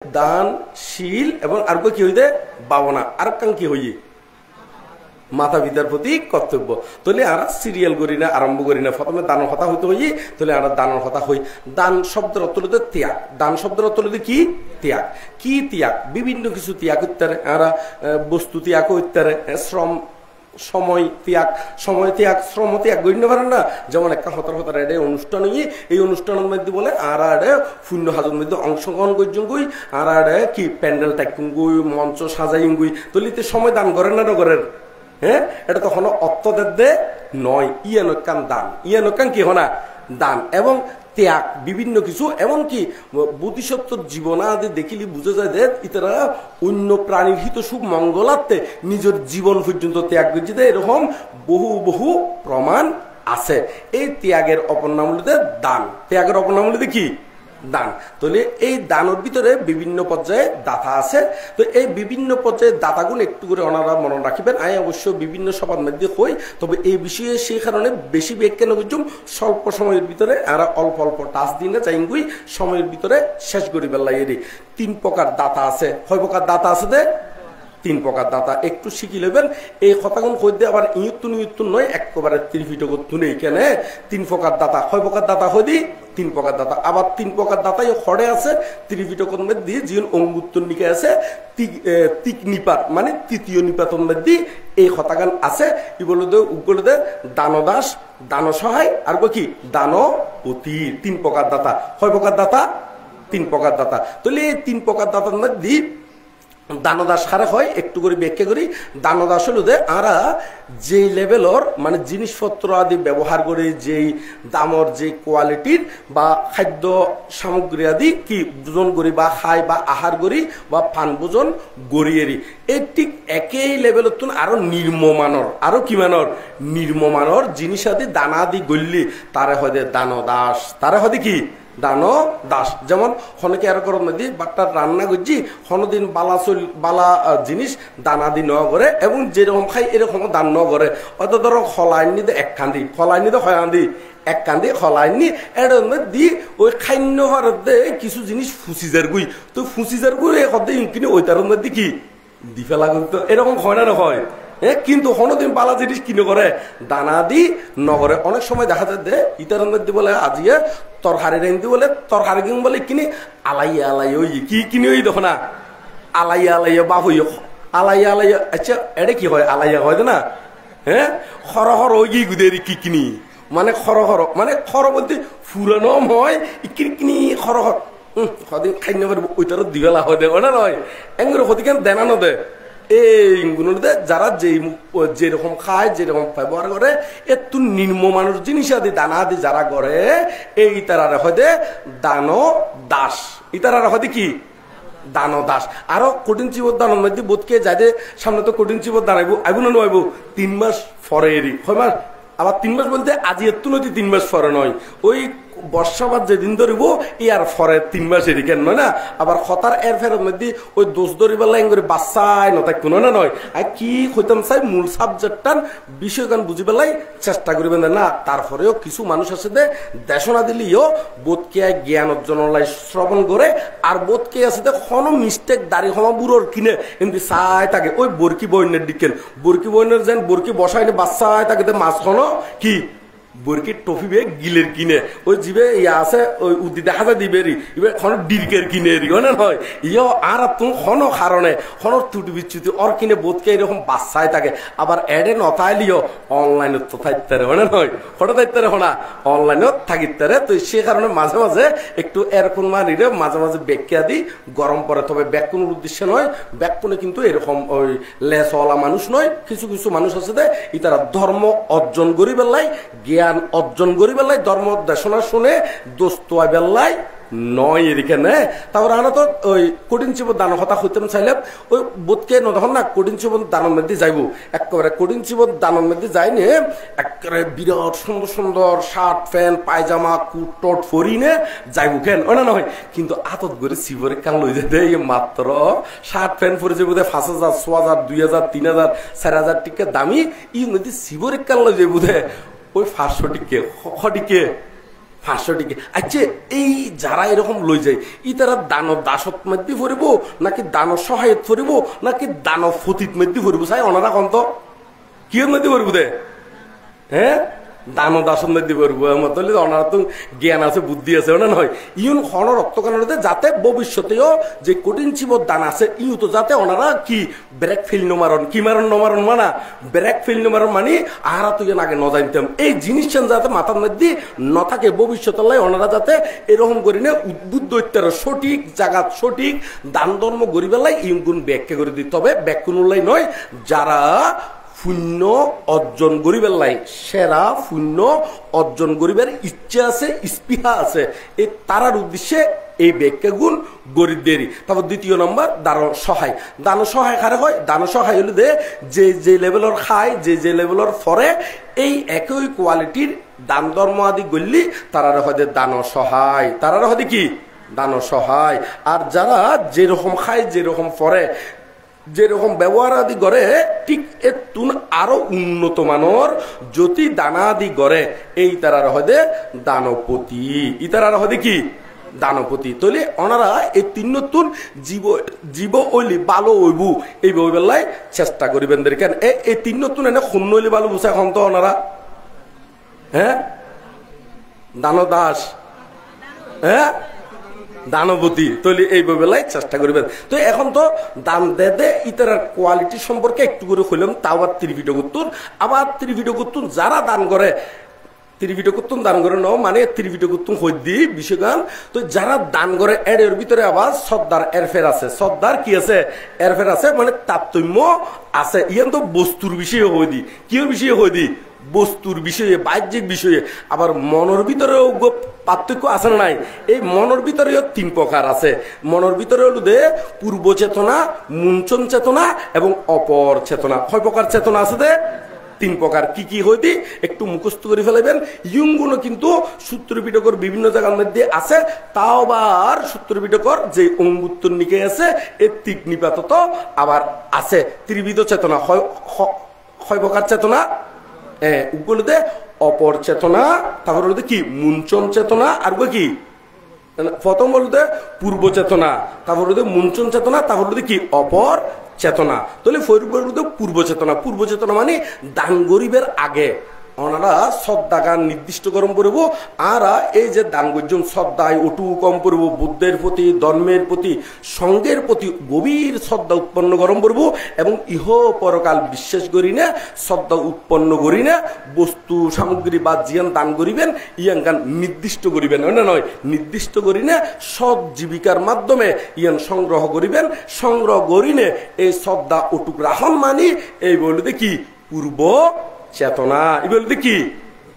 দানশীল এবং আর কি হইতে ভাবনা আর কান কি হই মাতা পিতার প্রতি কর্তব্য তাহলে আর সিরিয়াল করি না আরম্ভ করি না প্রথমে দানের কথা হইতে হই তাহলে আর দানের কথা হই দান শব্দের অর্থ হইতে ত্যাগ দান শব্দের অর্থ হইতে কি ত্যাগ কি ত্যাগ বিভিন্ন কিছু ত্যাগ করতে পারে আর বস্তু ত্যাগ করতে পারে শ্রম সময় ত্যাগ শ্রম ত্যাগ গণ্য পারেন না যেমন একটা হতার এটা অনুষ্ঠান হই এই অনুষ্ঠানের মধ্যে বলে আর শূন্য হাজর মধ্যে অংশগ্রহণ করছেন গই আর কি প্যান্ডেল ট্যাকুন গই মঞ্চ সাজাইন গই তলিতে সময় দান করেন না করেন হ্যাঁ এটা তখন অর্থ দে নয় ইয়ানকান দান ইয়ানকান কি হনা দান এবং ত্যাগ বিভিন্ন কিছু এমনকি বোধিসত্ত্বর জীবনাদি দেখিলি বুঝা যায় যে ইতারা অন্য প্রাণীর হিত সুখ মঙ্গলার্থে নিজের জীবন পর্যন্ত ত্যাগ করছে এরকম বহু বহু প্রমাণ আছে এই ত্যাগের অপর নাম হলো দান ত্যাগের অপর নাম হলো কি দান তাহলে এই দানের ভিতরে বিভিন্ন পর্যায়ে দাতা আছে তো এই বিভিন্ন পর্যায়ে দাতাগুলো একটু করে ওনারা মনে রাখিবেন আমি অবশ্য বিভিন্ন সভার মধ্যে হই তবে এই বিষয়ে সেই কারণে বেশি ব্যাখ্যান করছুম স্বল্প সময়ের ভিতরে আর অল্প অল্প টাচ দিন না চাইগুই সময়ের ভিতরে শেষ করি বেলা এর 3 প্রকার দাতা আছে 6 প্রকার দাতা আছে দে 3 প্রকার দাতা একটু শিখি নেবেন এই কথাগুলো কই দিয়ে আবার ইয়ুত্তুন নয় একবারে ত্রিপিট করতে নেই কেন 3 প্রকার দাতা 6 প্রকার দাতা হই দি 3 প্রকার দাতা আবার 3 প্রকার দাতাই খড়ে আছে ত্রিপিটকের মধ্যে জীবন অঙ্গুত্তর নিকে আছে তিক নিপাত মানে তৃতীয় নিপাতন মধ্যে এই কথাগান আছে ই বলে দে দানদাস দান সহায় আর কি দানপতি 3 প্রকার দাতা 6 প্রকার দাতা 3 প্রকার দাতা তাহলে এই 3 প্রকার দাতার মধ্যে দানদাস হারে হয় একটু করে ব্যাখ্যা করি দানদাস হলো যে আরা যে লেভেলর মানে জিনিসপত্র আদি ব্যবহার করে যেই দামর যে কোয়ালিটির বা খাদ্য সামগ্রী আদি কি ভোজন করি বা খাই বা আহার করি বা পান ভোজন গড়িয়েরি এই ঠিক একই লেভেলত আরো নির্মমানর আরো কি মানর নির্মমানর জিনিস আদি দানা আদি গড়লি তারে হয় দানদাস তারে হয় কি দানো দাস যেমন হনকে আর করম নদী বাট্টার রান্না করছি হনদিন বালা জিনিস দানা দি ন করে এবং যেরকম খাই এরকম দান ন করে অত ধরো খলাইনি দে এক কান্দি খলাইনি তো খয়ান্দি এক কান্দি খলাইনি এর দি ওই খান্য হরদে কিছু জিনিস ফুসিজার গুই তো ফুসিজার গুই হদে ইনকিনি ওই তার মধ্যে কি দি ফেলা করতো এরকম হয় না হয় কিন্তু হনদিন বালা জিনিস কিনে করে দানা দি নগরে অনেক সময় দেখা যায় দে ইতার মধ্যে বলে আজিয়ে তরকারি রেন্দি বলে তরকারি কিন বলে কিনি আলাইয়া আলাই ওই কি কিনে ওই দেখো না আলাইয়া আলাইয়া বা হই আলাইয়া আলাইয়া আচ্ছা এটা কি হয় আলাইয়া হয় না হ্যাঁ খরহর ওই গি গুদেরি কি কিনি মানে খরহর মানে খর বলতে ফুরানো হয় কিনি খরহর সদিন খাইন ওইটারও দিবেলা হয় দেবো না নয় এঙ্গুলো সদিকেন দেনানো দে এইগুলো যারা যেরকম খায় যেরকম ব্যবহার করে একটু নিম্ন মানুষ জিনিস আদি দানা আদি যারা করে এই তারা হয়তো দানো দাস ইতারা হয়তো কি দানো দাস আরো কঠিন চিবর দানের মধ্যে বোধকে যাদের সামনে তো কঠিন চিবর দাঁড়াইবো আইবো না নইবো 3 মাস পরে এরই হয় মাস আবার 3 মাস বলতে আজি একটু নদী 3 মাস পরে নয় ওই বর্ষাবাদ যেদিন ধরিব ইয়ার পরে 3 মাস এরি কেন নয় না আবার হতার এর ফেরত মধ্যে ওই দোষ ধরিবার লাইন করে বাচ্চায় নয় কোনো না নয় আর কি হইতাম চাই মূল সাবজেক্টটার বিষয়গান বুঝি পেলাই চেষ্টা করিবেন না তারপরেও কিছু মানুষ আছে দে দেশনা দিলেও বোধকে জ্ঞান অর্জন লাই শ্রবণ করে আর বোধকে আছে দে কোনো মিস্টেক দাড়ি হমা বুড়োর কিনে এমনি চাই থাকে ওই বরকি বইনের দিকেন বরকি বইনের যেন বরকি বসায় বাচ্চায় থাকে মাছ হনো কি বরকি টফি বে গিলের কিনে ওই জিবে ইয়া আছে ওই উদ্দি দেখা যায় দিবেরি এবার খন ডিরকের কিনে এরি হয় না নয় ইয়ো আর তুমি কোনো কারণে কোনো ত্রুটি বিচ্যুতি ওর কিনে বোধকে এরকম বাচ্চায় থাকে আবার এডে নতাইলিও অনলাইনত তো থাকতে হয় না নয় ফটো থাকতে হনা অনলাইনত থাকিতে তো সে কারণে মাঝে মাঝে একটু এরকম মানিরে মাঝে মাঝে ব্যাখ্যা দিই গরম পড়ে তবে ব্যাকুনের উদ্দেশ্যে নয় ব্যাকুনে কিন্তু এরকম ওই লেসওয়ালা মানুষ নয় কিছু কিছু মানুষ আছে দে ইতারা ধর্ম অর্জন করি বেলাই জ্ঞান অর্জন করি বেলায় ধর্ম দেশনা শুনে দোস্ত বেলায় নয় এদিকে তারপর আমরা তো ওই কঠিন জীবন দান কথা হইতে চাইলাম ওই বোধকে নখন না কঠিন জীবন দানের মধ্যে যাইব একেবারে কঠিন জীবন দানের মধ্যে যাইনি একেবারে বিরাট সুন্দর সুন্দর শার্ট প্যান্ট পায়জামা কুট টট ফরিনে যাইব কেন ওনা নয় কিন্তু আতত করে শিবরে কান লই যেতে মাত্র শার্ট প্যান্ট ফরে যাবো 5,000 6,000 2,000 3,000 4,000 টিকা দামি ই নদী শিবরে কান লই যাইব ওই 500 টিকে 500 টিকে। আচ্ছা এই যারা এরকম লই যায় ই তারা দানব দাসত মধ্যে পড়িব নাকি দানব সহায়ত পড়িব নাকি দানব ফতিত মধ্যে পড়িব চাই ওনারা কন্ত কি মধ্যে পড়িব দে হ্যাঁ দানব দাসত মধ্যে পড়িব আমার তাহলে ওনারা তো জ্ঞান আছে বুদ্ধি আছে না নয় ইউন হন রক্ত কানতে যাতে ভবিষ্যতেও যে কঠিন চিবর দান আছে ইউ তো যাতে ওনারা কি ব্রেক ফিল নমারন কি মারণ নমারণ মানা ব্রেক ফিল নমারণ মানে আহারা তুই আগে ন জানতাম এই জিনিসটা যাতে মাথার মধ্যে ন থাকে ভবিষ্যতে ওনারা যাতে এরকম করি না উদ্বুদ্ধ সঠিক জায়গা সঠিক দান ধর্ম গরিবেলাই ইউগুণ ব্যাখ্যা করে দিই তবে ব্যাখ্যা নয় যারা পুণ্য অর্জন করিবার লাই সেরা পুণ্য অর্জন করিবার ইচ্ছা আছে স্পৃহা আছে এই তারার উদ্দেশ্যে এই ব্যাখ্যা গুণ গরিবদেরই। তারপর দ্বিতীয় নম্বর দান সহায়। দান সহায় কারে হয়? দান সহায় হলে দে যে যে লেভেলের খায় যে যে লেভেলের ফরে এই একই কোয়ালিটির দান ধর্ম আদি গড়লি তারা হয় দান সহায়। তারা হয় কি দান সহায়। আর যারা যেরকম খায় যেরকম ফরে যেরকম ব্যবহার আদি করে ঠিক একটু আরো উন্নত মানের যদি দানা আদি করে এই তারা হদে দানপতি ই তারা হদে কি দানপতি। তাহলে ওনারা এই তিন নতুন জীব জীব ওইলি ভালো হইব এই বইবেলায় চেষ্টা করিবেন কেন এই তিন নতুন এনে শূন্য হইলে ভালো বুঝা এখন তো ওনারা হ্যাঁ দান দাস হ্যাঁ দানবতী তৈলি এই বেলায় চেষ্টা করবেন। তো এখন তো দান দে ইতার কোয়ালিটি সম্পর্কে একটু করে হইলাম তাও আবার ত্রিভিট করতুন আবার ত্রিভিট করতুন যারা দান করে ত্রিভিট করতুন দান করে নাও মানে ত্রিভিট করতুন হইদি বিষয়গান। তো যারা দান করে এর ভিতরে আবার শ্রদ্ধার এরফের আছে শ্রদ্ধার কি আছে এরফের আছে মানে তারতম্য আছে ইয়ান তো বস্তুর বিষয়ে হইদি কির বিষয়ে হইদি বস্তুর বিষয়ে বাহ্যিক বিষয়ে আবার মনের ভিতরেও পার্থক্য আছে না নাই এই মনের ভিতরেও তিন প্রকার আছে। মনের ভিতরে হলো দে পূর্ব চেতনা মুঞ্চন চেতনা এবং অপর চেতনা। কয় প্রকার চেতনা আছে দে তিন প্রকার কি কি হইতি একটু মুখস্থ করে ফেলাবেন। ইয়ুংগুলো কিন্তু সূত্র পিটকর বিভিন্ন জায়গার মধ্যে আছে তাও আবার সূত্র পিটকর যে অঙ্গুত্তর নিকে আছে এই তিক নিপাতত আবার আছে ত্রিবিধ চেতনা। কয় প্রকার চেতনা উগুলোতে অপর চেতনা তারপর বলতে কি মুঞ্চন চেতনা আর কি প্রথম বলতে পূর্ব চেতনা তারপর বলতে মুঞ্চন চেতনা তারপর বলতে কি অপর চেতনা। তাহলে পূর্ব চেতনা পূর্ব চেতনা মানে দান গরিবের আগে ওনারা শ্রদ্ধা গান নির্দিষ্ট গরম করব আর এই যে দান গর্জন শ্রদ্ধায় অটু কম করব বুদ্ধের প্রতি ধর্মের প্রতি সঙ্গের প্রতি গভীর শ্রদ্ধা উৎপন্ন গরম করব এবং ইহ পরকাল বিশ্বাস করি না শ্রদ্ধা উৎপন্ন করি না বস্তু সামগ্রী বা জিয়ান দান করিবেন ইয়ান গান নির্দিষ্ট করিবেন না নয় নির্দিষ্ট করি না সৎ জীবিকার মাধ্যমে ইয়ান সংগ্রহ করিবেন সংগ্রহ করি না এই শ্রদ্ধা অটুক রাহন মানি এই বলতে কি পূর্ব চেতনা এই বলতে কি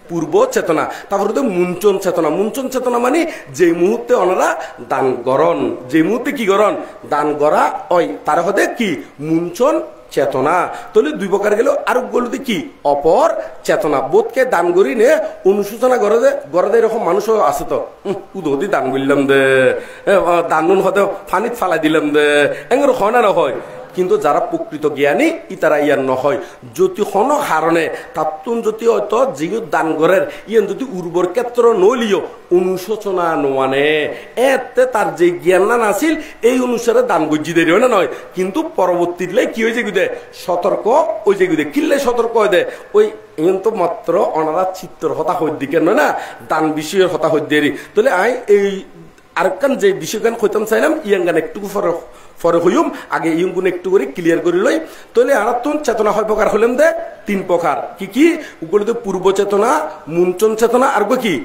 পূর্ব চেতনা। তারপর মুঞ্চন চেতনা মুঞ্চন চেতনা মানে যে মুহূর্তে ওনারা দান গরণ যে মুহূর্তে কি গরণ দান গড়া ওই তার হতে কি মুঞ্চন চেতনা। তাহলে দুই প্রকার গেল আর বলতে কি অপর চেতনা বোধকে দান করি নে অনুশোচনা গড়ে এরকম মানুষও আছে তো উদি দান করলাম দে দান হতে ফানিত ফালাই দিলাম দে এঙ্গর হয় না হয় কিন্তু যারা প্রকৃত জ্ঞানী ইতারা ইয়ার নহয় যদি হন হারণে তাত্তুন যদি হয়তো যিনি দান করেন ইয়ান যদি উর্বর ক্ষেত্র নলিও অনুশোচনা নোয়ানে এতে তার যে জ্ঞান না আছিল এই অনুসারে দান গজ্জি দেরি হয় না নয় কিন্তু পরবর্তীতে কি হয়েছে গুদে সতর্ক ওই যে গুদে কিল্লে সতর্ক হয়ে দেয় ওই এখন তো মাত্র ওনারা চিত্তর হতা হইত দিকে নয় না দান বিষয়ের হতা হইত দেরি। তাহলে এই আরেকখান যে বিষয়গান কইতাম চাইলাম ইয়াঙ্গান একটু পরে হইম আগে ইয়ুন একটু করে ক্লিয়ার করে লই। তাহলে আরাতুন চেতনা হয় প্রকার হলেন দে তিন প্রকার কি কি ওগুলোতে পূর্ব চেতনা মুঞ্চন চেতনা আর কি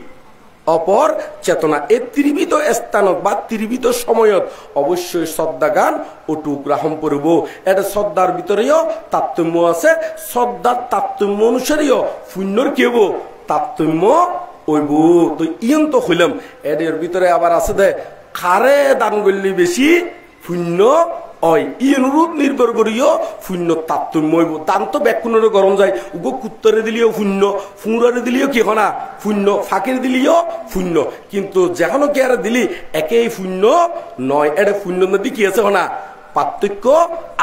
অপর চেতনা। এই ত্রিবিধ স্থানত বা ত্রিবিধ সময়ত অবশ্যই শ্রদ্ধা গান অটুক রাহম করব। এটা শ্রদ্ধার ভিতরেও তারতম্য আছে শ্রদ্ধার তারতম্য অনুসারেও পুণ্যর কি হবো তারতম্য ওইব। তো ইয়ন তো হইলাম এর ভিতরে আবার আছে দে খারে দান করলি বেশি পুণ্য ওই ইনুরূপ নির্ভর করিও পুণ্য তারতম্য হইব। দান তো ব্যাকুণের গরম যায় উগো কুত্তরে দিলেও পুণ্য ফুঁড়ারে দিলেও কি হনা পুণ্য ফাঁকির দিলেও পুণ্য কিন্তু যেখানে কি আর দিলি একেই পুণ্য নয় এটা পুণ্য নদী কি আছে হনা পার্থক্য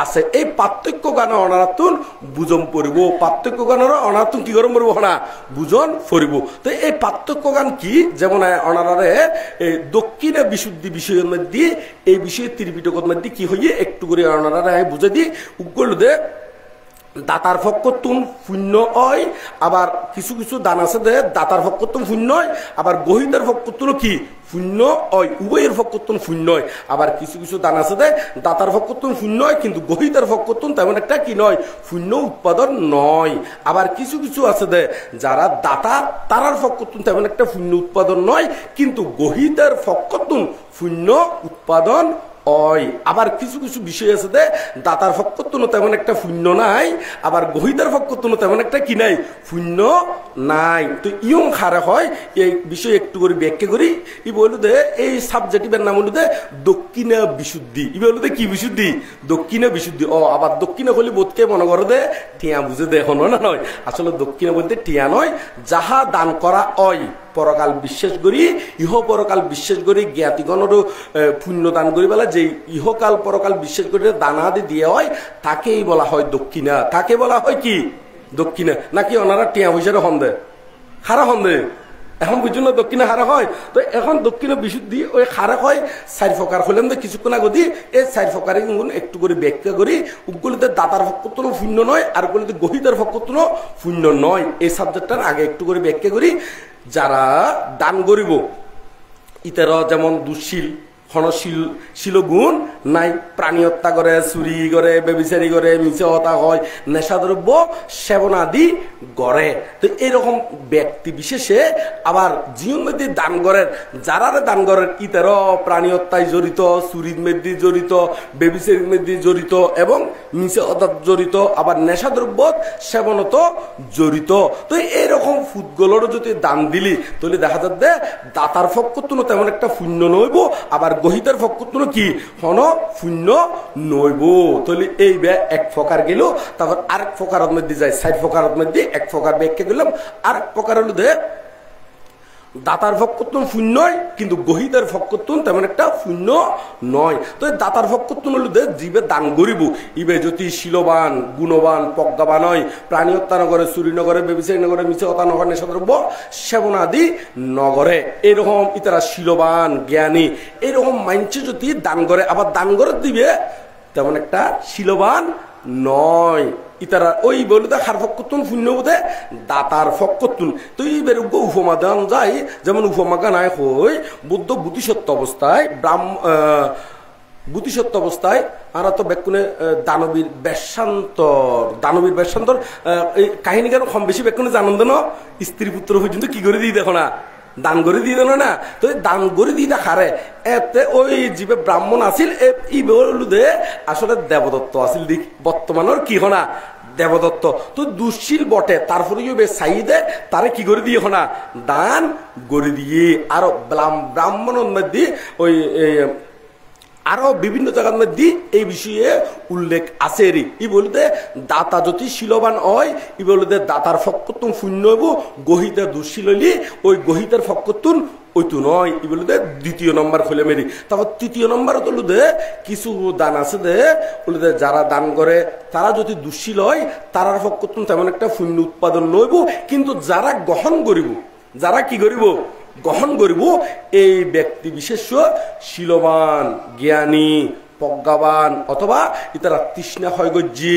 আছে। এই পার্থক্য গানে অনারাতুন বুঝন পড়িব, পার্থক্য গানের অনারাতুন কি গরম পড়িব না বুঝন পড়িব। তো এই পার্থক্য গান কি, যেমন অনারারে এই দক্ষিণে বিশুদ্ধি বিষয়ের মধ্যে এই বিষয়ে ত্রিপিটকের মধ্যে কি হইয়ে একটু করে অনারারে বুঝে দিই উগ্গল দে দাতার ফক্কতুন শূন্য হয়, আবার কিছু কিছু দান আছে দে দাতার ফক্কতুন শূন্য হয়, আবার গহিতার ফক্কতুন কি শূন্য হয়, উভয়ের ফক্কতুন শূন্য হয়। আবার কিছু কিছু দান আছে দে দাতার ফক্কতুন শূন্য হয় কিন্তু গহিতার ফক্কতুন তেমন একটা কি নয় শূন্য উৎপাদন নয়। আবার কিছু কিছু আছে দে যারা দাতা তারার ফক্কতুন তেমন একটা শূন্য উৎপাদন নয় কিন্তু গহিতার ফক্কতুন শূন্য উৎপাদন হয়। আবার কিছু কিছু বিষয় আছে দে দাতার ফক্কতুন তেমন একটা শূন্য নাই, আবার গহিতার ফক্কতুন তেমন একটা কি নাই শূন্য নাই। তো ইয়ং খারে হয় এই বিষয় একটু করে ব্যাখ্যা করি। ই বলু দে এই সাবজেক্টিভের নাম হলো দে দক্ষিণা বিশুদ্ধি। ই বলু দে কি বিশুদ্ধি, দক্ষিণা বিশুদ্ধি। ও আবার দক্ষিণা হলে বোধকে মনে করো দে টিয়া বুঝে দে এখন না নয়, আসলে দক্ষিণা বলতে টিয়া নয়, যাহা দান করা হয় পরকাল বিশ্বাস করি, ইহ পরকাল বিশ্বাস করি, জ্ঞাতিগণেরও পুণ্য দান করি বেলা যে ইহকাল পরকাল বিশ্বাস করে দানা আদি দিয়ে হয় তাকেই বলা হয় দক্ষিণা। তাকে বলা হয় কি দক্ষিণা। নাকি ওনারা টিয়া পয়সার হন্দে হারা হন্দে এখন বুঝুন না দক্ষিণে হারা হয়। তো এখন দক্ষিণে বিশুদ্ধি ওই হারা হয় 4 প্রকার হইলাম তো কিছুক্ষণ আগে এই 4 প্রকারে একটু করে ব্যাখ্যা করি। উগুলিতে দাতার ফক্কতুনও শূন্য নয়, আর গুলিতে গহিতার ফক্কতুনও শূন্য নয়। এই সাবজেক্টটার আগে একটু করে ব্যাখ্যা করি। যারা দান করিব ইতার যেমন দুঃশীল শিল গুণ নাই, প্রাণী হত্যা করে, চুরি করে, বেবিচারি করে, মিছে হত্যা হয়, নেশাদ্রব্য সেবন আদি করে। তো এরকম ব্যক্তি বিশেষে আবার জীবন মধ্যে দান করেন, যারা দান করেন ইতার প্রাণী হত্যায় জড়িত, চুরির মধ্যে জড়িত, বেবিচারির মধ্যে জড়িত এবং মিছে হত্যা জড়িত, আবার নেশাদ্রব্য সেবনত জড়িত। তো এইরকম ফুটগুলোরও যদি দান দিলি তাহলে দেখা যাচ্ছে দাতার ফক্কতুন তেমন একটা শূন্য নইব, আবার গহিতার ফক্কতুন কি হন শূন্য নইব। তাহলে এই এক প্রকার গেল। তারপর আরেক প্রকারের মধ্যে যায় 4 প্রকারের মধ্যে এক প্রকার ব্যাখ্যা করলাম। আরেক প্রকার হলো দে দাতার ফক্কতুন শূন্য কিন্তু গহিতার ফক্কতুন তেমন একটা শূন্য নয়। তো দাতার ফক্কতুন হলো দে জীবে দান করিব ইবে যদি শিলবান গুণবান প্রজ্ঞাবান হয়, প্রাণী হত্যা নগরে, চুরি নগরে, বেবিচারি নগরে, মিছে হত্যা নগরে, নেশাদ্রব্য সেবন আদি নগরে, এরকম ইতারা শিলবান জ্ঞানী এরকম মাইনছে যদি দান করে, আবার দান করে দিবে তেমন একটা শিলবান নয়। ইতারা ওই বলে দে খার ফক্কতুন শূন্য বোধে দাতার ফক্কতুন। তো এই বেরোগ্য উপমা দেওয়া যায়, যেমন উপমা গানায় হই বুদ্ধ বুদ্ধিসত্ত্ব অবস্থায় বুদ্ধিসত্ত্ব অবস্থায় আর তো বেকুনে দানবীর বেশান্তর এই কাহিনী কেন কম বেশি বেকুনে জানন্দ ন স্ত্রী পুত্র পর্যন্ত কি করে দিয়ে দেখো না দান করে দিয়ে দেন না। তো দান করে দিয়ে দেখারে এতে ওই জীবে ব্রাহ্মণ আসিল ই বলুদে আসলে দেবদত্ত আসিল দিক বর্তমানের কি হনা দেবদত্ত। তো দুঃশীল বটে, তারপরে চাইদে তারে কি করে দিয়ে হনা দান করে দিয়ে। আরো ব্রাহ্মণের মধ্যে ওই আরো বিভিন্ন জায়গার মধ্যে এই বিষয়ে উল্লেখ আছে। ই বলতে দাতা যদি শিলবান হয়, ই বলতে দাতার ফক্কতুন শূন্য হইব, গহিতা দুঃশীল হইলি ওই গহিতার ফক্কতুন ওইটু নয়। ই বলতে দ্বিতীয় নম্বর খুলে মেরি। তারপর তৃতীয় নম্বর হলো দে কিছু দান আছে দে বলতে যারা দান করে তারা যদি দুঃশীল হয় তারার ফক্কতুন তেমন একটা শূন্য উৎপাদন নইব, কিন্তু যারা গ্রহণ করিব, যারা কি করিব গ্রহণ করিব এই ব্যক্তি বিশেষ শিলবান জ্ঞানী প্রজ্ঞাবান অথবা ইতারা তৃষ্ণা হয় গজ্জি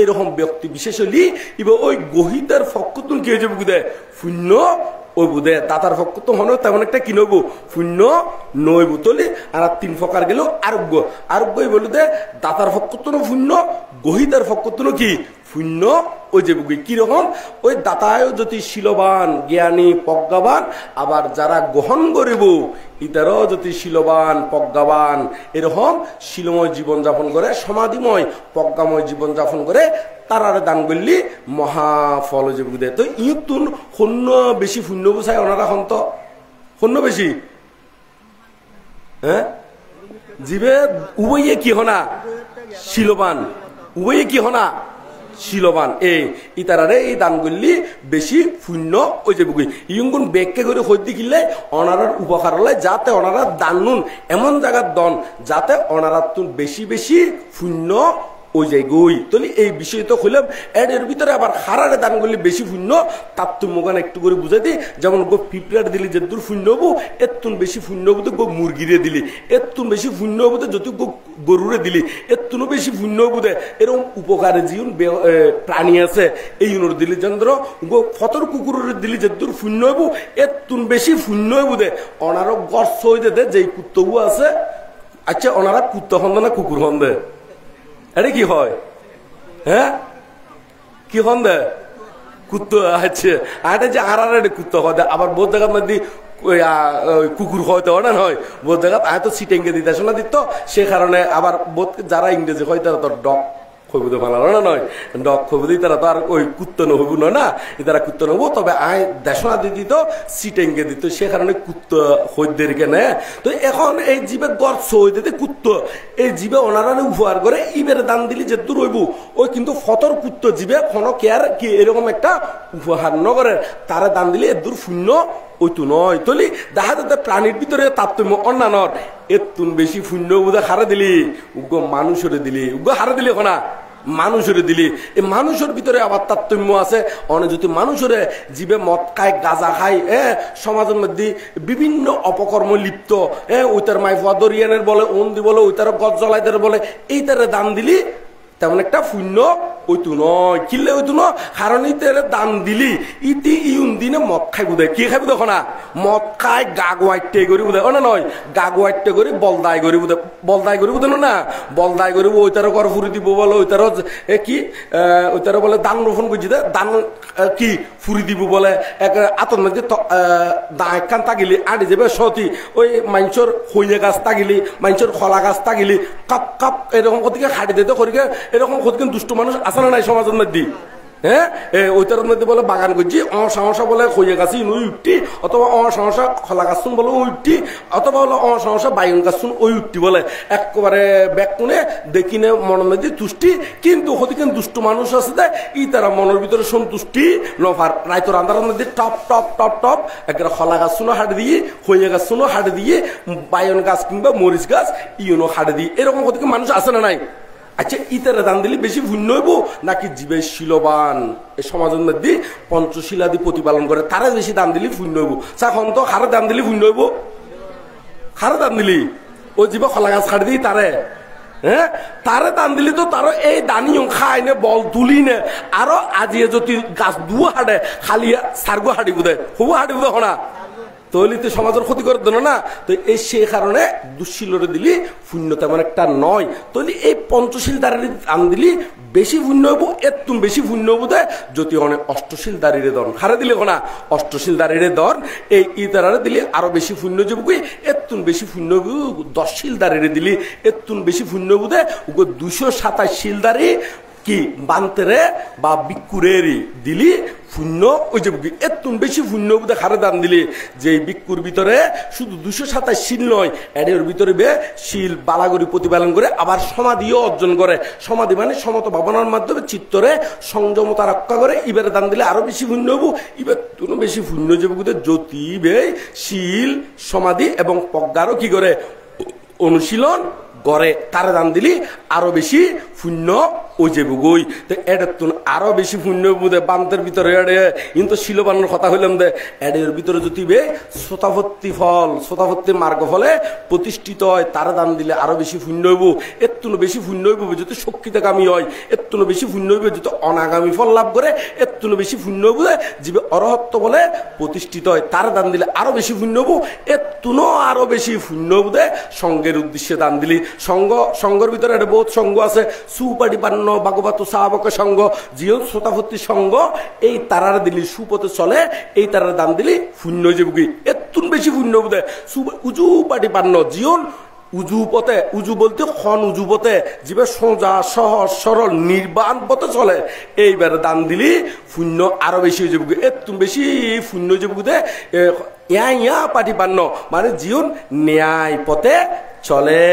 এরকম ব্যক্তি বিশেষ হলি ইবা ওই গহিতার ফক্কতুন কি হয়ে যাবে বুধে শূন্য ওই বুধে দাতার ফক্কতুন হন তেমন একটা কি নইব শূন্য নইব। তলি আর 3 প্রকার গেল আরোগ্য। আরোগ্য বলি দে দাতার ফক্কতুন শূন্য, গহিতার ফক্কতুন কি শূন্য ওই যে বুকি কিরকম ওই দাতায় যদি শিলবান জ্ঞানী প্রজ্ঞাবান, আবার যারা গ্রহণ করিব ইতারও যদি শিলবান প্রজ্ঞাবান এরকম শিলময় জীবনযাপন করে, সমাধিময় প্রজ্ঞাময় জীবনযাপন করে, তারার দান করলি মহাফল যে বুকি দেয়। তো ইতুন শূন্য বেশি শূন্য বুঝায় ওনারা হন্ত শূন্য বেশি হ্যাঁ জীবে উভয়ে কি হনা শিলবান, উভয়ে কি হনা শিলবান ইতারারে এই দান করলি বেশি পুণ্য ওই যে বুকি ইয়ুঙ্গুন ব্যাখ্যা করে হইতে গিলে অনারার উপকার হলে যাতে অনারা দান নুন এমন জায়গার দন যাতে অনারা বেশি বেশি পুণ্য ওই যায় গই তাহলে এই বিষয় তো হইলাম এর ভিতরে আবার হারারে দান করলে বেশি পুণ্য তার তুমি মোকান একটু করে বুঝাই দিই যেমন গো পিঁপড়ার দিলি যে দূর পুণ্য হবো এতুন বেশি পুণ্য হবো তো গো মুরগিরে দিলি এতুন বেশি পুণ্য হবো তো যত গো গরুরে দিলি এতুনও বেশি পুণ্য হবো দে এরকম উপকারে জীবন প্রাণী আছে এই উনোর দিলি চন্দ্র গো ফতর কুকুরের দিলি যে দূর পুণ্য হবো এতুন বেশি পুণ্য হবো দে অনারও গর্ষ হয়ে যেতে যেই কুত্তবু আছে আচ্ছা ওনারা কুত্তা হন্দ না কুকুর হন্দে আরে কি হয় হ্যাঁ কি হন দে কুত্তো আছে আরে যে আর কুত্তো হয় আবার বোধ জায়গার মধ্যে কুকুর হয়তো না নয় বোধ জায়গা আয় তো সিটেঙ্গে দিতে শোনা দিত সে কারণে আবার বোধ যারা ইংরেজি হয় তারা তো ডগ খবুদে ভালো না নয় ডগ খবুদি তারা তো আর ওই কুত্তো নহবু নয় না তারা কুত্তো নহবো তবে আয় দেশনা দিয়ে দিত সিটেঙ্গে দিত সে কারণে কুত্তো হইদের কেনে তো এখন এই জীবে গর্ষ হয়ে দিতে কুত্তো এই জীবে ওনারা উপহার করে ইবের দান দিলি যে দূর হইব ওই কিন্তু ফতর কুত্তো জীবে কোনো কেয়ার কি এরকম একটা উপহার নগরের তারা দান দিলে এর দূর শূন্য ওইটু নয় তলি দেখা যাতে প্রাণীর ভিতরে তারতম্য অন্যান্যর এতুন বেশি শূন্য বোধা হারা দিলি উগ্র মানুষরে দিলি উগ্র হারা দিলি ওখানা মানুষের দিলি এই মানুষের ভিতরে আবার তারতম্য আছে অনেক যদি মানুষের জীবে মদ খায় গাঁজা খায় সমাজের মধ্যে বিভিন্ন অপকর্ম লিপ্ত ওইটার মাইফা দরিয়ানের বলে ওন্দি বলে ওইটার গজ জ্বলাইদের বলে এইটারে দান দিলি তেমন একটা শূন্য ওইটু নয় কিনলে ওইটু ন কারণ ইতারে দান দিলি ইতি ইউন দিনে মদ খাই বুধে কি খাই বুধে না মদ খায় গা গোয়াইটে করি বুধে না নয় গা গোয়াইটে করি বলদায় করি বুধে বলদায় করি বুধে না বলদায় করি ওইটারও কর ফুরি দিব বলে ওইটারও কি ওইটারও বলে দান রোপণ করছি দান কি ফুরি দিব বলে এক আতর মধ্যে দাঁড় কান তাগিলি আড়ি যাবে সতী ওই মাংসর হইয়ে গাছ তাগিলি মাংসর খলা গাছ তাগিলি কাপ কাপ এরকম কতিকে খাটি দিতে করিকে এরকম কতদিন দুষ্ট মানুষ আছে না নাই সমাজের মধ্যে হ্যাঁ ওইটার মধ্যে বলে বাগান করছি অসমস্যা বলে খইয়া গাছি ওই উঠটি অথবা অসমস্যা খোলা গাছ শুন বলে ওই উঠটি অথবা হলো অসমস্যা বাইগন গাছ শুন ওই উঠটি বলে একেবারে ব্যাগ কোনে দেখি নে মনের মধ্যে তুষ্টি কিন্তু হতিকেন দুষ্ট মানুষ আছে দেয় ই তারা মনের ভিতরে সন্তুষ্টি নফার রাইতর আন্ধারের মধ্যে টপ টপ টপ টপ একটা খোলা গাছ শুনো হাটে দিয়ে খইয়া গাছ শুনো হাটে দিয়ে বাইগন গাছ কিংবা মরিচ গাছ ইউনো হাটে দিয়ে এরকম হতিকে মানুষ আছে না নাই আচ্ছা ইতারে দান দিলে বেশি পুণ্য হইব নাকি জীবে শিলবান এই সমাজের মধ্যে পঞ্চশীলাদি প্রতিপালন করে তারা বেশি দান দিলে পুণ্য হইব এখন তো হারে দান দিলে পুণ্য হইব হারে দান দিলি ওই জীবে খোলা গাছ খাড়ি দিই তারে হ্যাঁ তারে দান দিলি তো তারও এই দানি খায় নে বল তুলি নে আরো আজিয়ে যদি গাছ দুও হাঁটে খালি সারগো হাঁটি বুধে হবু হাঁটি বুধে হনা তৈলি তো সমাজের ক্ষতি করে দেন না তো এই সেই কারণে দুঃশীলরে দিলি পুণ্য তেমন একটা নয় তৈলি এই পঞ্চশীল দাঁড়িয়ে দান দিলি বেশি পুণ্য হবো এতুন বেশি পুণ্য হবো দেয় যদি অনেক অষ্টশীল দাঁড়িয়ে দন হারে দিলে না অষ্টশীল দাঁড়িয়ে দন এই ইতারারে দিলে আরো বেশি পুণ্য যাবো কি এতুন বেশি পুণ্য হবো 10 শীল দাঁড়িয়ে দিলি এতুন বেশি পুণ্য হবো দেয় 227 শীল দাঁড়িয়ে কি বান্তেরে বা বিকুরেরই দিলি শূন্য ওই যে এতুন বেশি শূন্য বুধে হারে দান দিলি যে বিক্ষুর ভিতরে শুধু 227 শীল নয় এর ভিতরে বে শীল বালাগরি প্রতিপালন করে আবার সমাধিও অর্জন করে সমাধি মানে সমত ভাবনার মাধ্যমে চিত্তরে সংযমতা রক্ষা করে ইবারে দান দিলে আরো বেশি শূন্য হবো ইবার তুনো বেশি শূন্য যাবো বুধে জ্যোতি বে শীল সমাধি এবং প্রজ্ঞারও কি করে অনুশীলন গড়ে তারা দান দিলি আরো বেশি শূন্য ওই যে গই তো এটার তুন আরো বেশি শূন্য বুধে বান্তের ভিতরে এড়ে কিন্তু শিলবানোর কথা হইলাম দে এডের ভিতরে যদি বে শ্রোতাভর্তি ফল শ্রোতাভর্তি মার্গ ফলে প্রতিষ্ঠিত হয় তারা দান দিলে আরো বেশি শূন্য হইব এর তুন বেশি শূন্য হইব যদি শক্তিতাগামী হয় এর তুন বেশি শূন্য হইব যদি অনাগামী ফল লাভ করে এর তুন বেশি শূন্য হইব জীবে অরহত্ব বলে প্রতিষ্ঠিত হয় তারা দান দিলে আরো বেশি শূন্য হইব এর তুনও আরো বেশি শূন্য হইব সঙ্গের উদ্দেশ্যে দান দিলি সঙ্গের ভিতরে একটা বহুত সঙ্গ আছে সুপাটিপান্ন ভাগবত সাহাবক সঙ্গ জিও শ্রোতাভর্তি সঙ্গ এই তারার দিলি সুপথে চলে এই তারার দান দিলি শূন্য যাবি এতুন বেশি শূন্য বোধে উজু পাটিপান্ন জীবন উজু পথে উজু বলতে খন উজু পথে জীবে সোজা সহজ সরল নির্বাণ পথে চলে এইবার দান দিলি শূন্য আরো বেশি হয়ে যাবি এতুন বেশি শূন্য যাবি ইয়া পাটিপান্ন মানে জীবন ন্যায় পথে চলে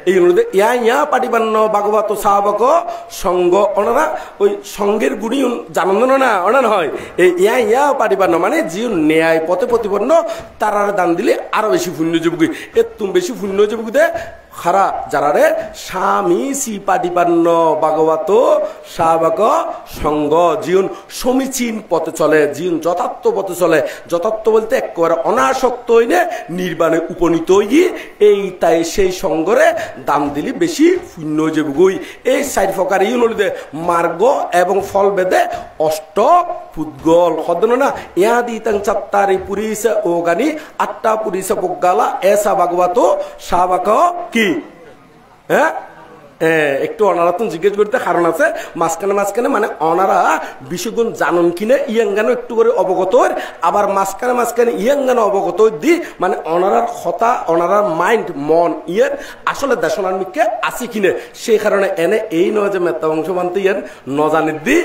এই অনুরোধে ইয়া ইয়া পাটিবান্ন ভাগবত সাহাবক সঙ্গ ওনারা ওই সঙ্গের গুণী জানন্দ না ওনার হয় এই ইয়া ইয়া পাটিবান্ন মানে যে ন্যায় পথে প্রতিপন্ন তারার দান দিলে আরো বেশি পুণ্য যাবুকি এর তুমি বেশি পুণ্য যাবুকি দে খারা যারারে স্বামী সি পাটিপান্ন ভাগবত সাবক সঙ্গ জীবন সমীচীন পথে চলে জীবন যথার্থ পথে চলে যথার্থ বলতে একেবারে অনাসক্ত হইলে নির্বাণে উপনীত হই এই তাই সেই সঙ্গরে দাম দিলি বেশি পুণ্য যাবুগই এই চার প্রকার ইউনলিদে মার্গ এবং ফল বেদে অষ্ট পুদ্গল হদন না ইয়া দিতাং চাত্তারি পুরিসা ও গানি আটটা পুরিসা পোগালা এসা ভাগবত সাবক কি হ্যাঁ একটু অনারা তো জিজ্ঞেস করতে কারণ আছে মাঝখানে মাঝখানে মানে অনারা বিশ্বগুণ জানন কিনে ইয়াঙ্গানো একটু করে অবগত আবার মাঝখানে মাঝখানে ইয়াঙ্গানো অবগত দি মানে অনারার কথা অনারার মাইন্ড মন ইয়ের আসলে দেশনার মিকে আসি কিনে সেই কারণে এনে এই নয় যে মেত্তা বংশ মানতে ইয়ের নজানের দি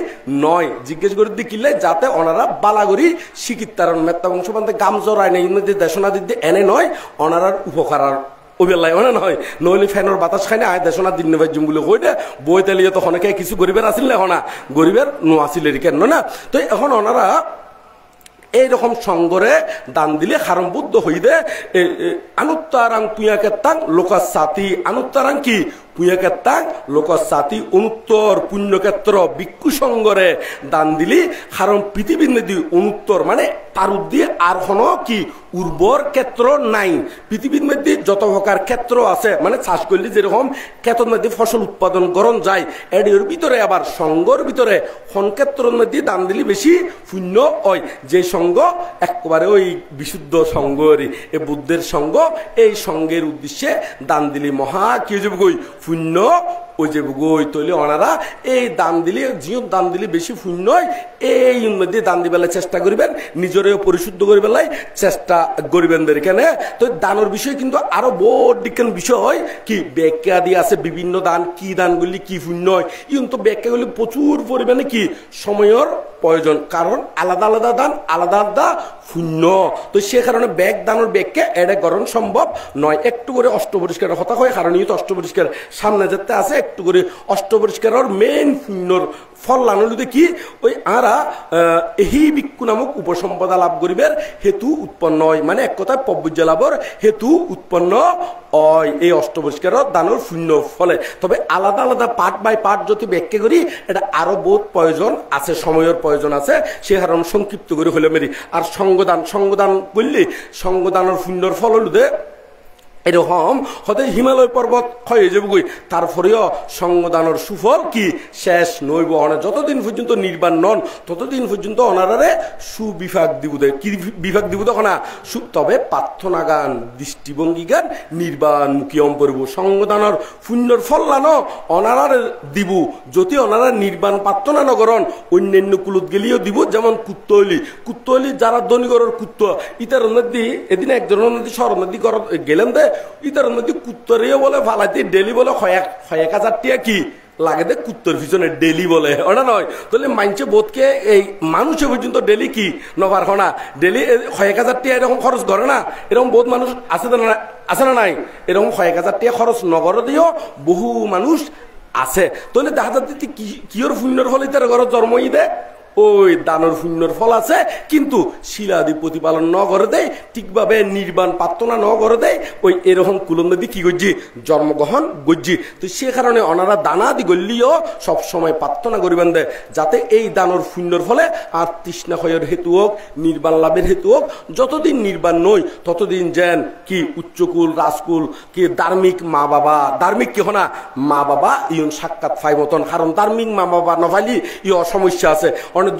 নয় জিজ্ঞেস করে দি কিনলে যাতে অনারা বালাগরি শিক্ষিত তারণ মেত্তা বংশ মানতে গাম জড়ায় নেই দেশনা দিদি এনে নয় অনারার উপকার ওবেলাই মানে নহয় নহলে ফ্যানের বাতাস খাই না আয় দেশনা দিন নেবাই জুম বলে কই দে বই তেলিয়ে তো অনেকে কিছু গরিবের আসিল না হনা গরিবের নো আসিল কেন না তো এখন ওনারা এইরকম সঙ্গরে দান দিলে হারম বুদ্ধ হই দে আনুত্তারাং পুয়াকে তাং লোকাস সাথী আনুত্তারাং কি পুয়াকে তাং লোকাস সাথী অনুত্তর পুণ্যক্ষেত্র ভিক্ষু সঙ্গরে দান দিলি হারম পৃথিবীর নদী অনুত্তর মানে তার দিয়ে আর কোনো কি উর্বর ক্ষেত্র নাই পৃথিবীর মধ্যে যত প্রকার ক্ষেত্র আছে মানে চাষ করলে যেরকম ক্ষেত্রের মধ্যে ফসল উৎপাদন করণ যায় এর ভিতরে আবার সঙ্গর ভিতরে কোন ক্ষেত্রের মধ্যে দান দিলি বেশি পুণ্য হয় যে সঙ্গ একেবারে ওই বিশুদ্ধ সঙ্গরই এই বুদ্ধের সঙ্গ এই সঙ্গের উদ্দেশ্যে দান দিলি মহা কি যাবে গই পুণ্য ওই যে গই তৈলে ওনারা এই দান দিলে জিও দান দিলে বেশি পুণ্য হয় এই মধ্যে দান দিবেলা চেষ্টা করিবেন নিজেরও পরিশুদ্ধ করে বেলায় চেষ্টা করিবেন কেন তো দানের বিষয় কিন্তু আরো বড় দিকের বিষয় কি ব্যাখ্যা দিয়ে আছে বিভিন্ন দান কি দানগুলি কি পুণ্য হয় কিন্তু ব্যাখ্যাগুলি প্রচুর পরিমাণে কি সময়ের প্রয়োজন কারণ আলাদা আলাদা দান আলাদা আলাদা পুণ্য তো সে কারণে ব্যাগ দানের ব্যাগকে এটা গ্রহণ সম্ভব নয় একটু করে অষ্টপরিষ্কারের কথা হয় কারণ এই তো অষ্টপরিষ্কার সামনে যেতে আছে একটু করে অষ্টপরিষ্কারের মেইন পুণ্যর ফল লানলিতে কি ওই আরা এই ভিক্ষু নামক উপসম্পদা লাভ করিবের হেতু উৎপন্ন হয় মানে এক কথায় পব্বজ্য লাভর হেতু উৎপন্ন হয় এই অষ্টপরিষ্কারের দানের পুণ্য ফলে তবে আলাদা আলাদা পার্ট বাই পার্ট যদি ব্যাখ্যা করি এটা আরো বহুত প্রয়োজন আছে সময়ের প্রয়োজন আছে সে কারণ সংক্ষিপ্ত করে হলে মেরি আর সঙ্গদান করলে সঙ্গদানের পুণ্যর ফল হলুদে এরকম হতে হিমালয় পর্বত ক্ষয়ে যাবগই তারপরেও সঙ্গদানের সুফল কি শেষ নইব যতদিন পর্যন্ত নির্বাণ নন ততদিন পর্যন্ত অনারারে সুবিভাগ দিব দেয় কি বিভাগ দিব তখন তবে প্রার্থনা গান দৃষ্টিভঙ্গি গান নির্বাণ মুখী অম্পরিব সঙ্গদানের পুণ্যর ফল লানো অনারারে দিব যদি অনারা নির্বাণ প্রার্থনা নগরণ অন্যান্য কুলত গেলেও দিব যেমন কুত্তলি যারা ধনীগরের কুত্ত ইতার নদী এদিন একজনের নদী শহর নদী গেলেন দে ইতার মধ্যে কুত্তরেও বলে ফালাইতে ডেলি বলে 1,000 টাকা কি লাগে দে কুত্তর পিছনে ডেলি বলে ওটা নয় তাহলে মানছে বোধকে এই মানুষের পর্যন্ত ডেলি কি নবার না ডেলি 1,000 টাকা এরকম খরচ করে না এরকম বহুত মানুষ আছে না নাই এরকম 1,000 টাকা খরচ নগর দিয়েও বহু মানুষ আছে তাহলে দেখা যাচ্ছে কিয়র পুণ্যর ফলে তার ঘর জন্মই দেয় ওই দানের পুণ্যর ফল আছে কিন্তু শিলাদি প্রতিপালন ন করে দেয় ঠিকভাবে নির্বাণ প্রার্থনা ন করে দেয় ওই এরকম কুলন্দি কি করছি জন্মগ্রহণ করছি তো সে কারণে ওনারা দানাদি গল্লিও সবসময় প্রার্থনা করিবেন দেয় যাতে এই দানের পুণ্যর ফলে আর তৃষ্ণা ক্ষয়ের হেতু হোক নির্বাণ লাভের হেতু হোক যতদিন নির্বাণ নই ততদিন যেন কি উচ্চকুল রাজকুল কি ধার্মিক মা বাবা ধার্মিক কি হনা মা বাবা ইয়ন সাক্ষাৎ ফাই মতন কারণ ধার্মিক মা বাবা নফাইলি ই অসমস্যা আছে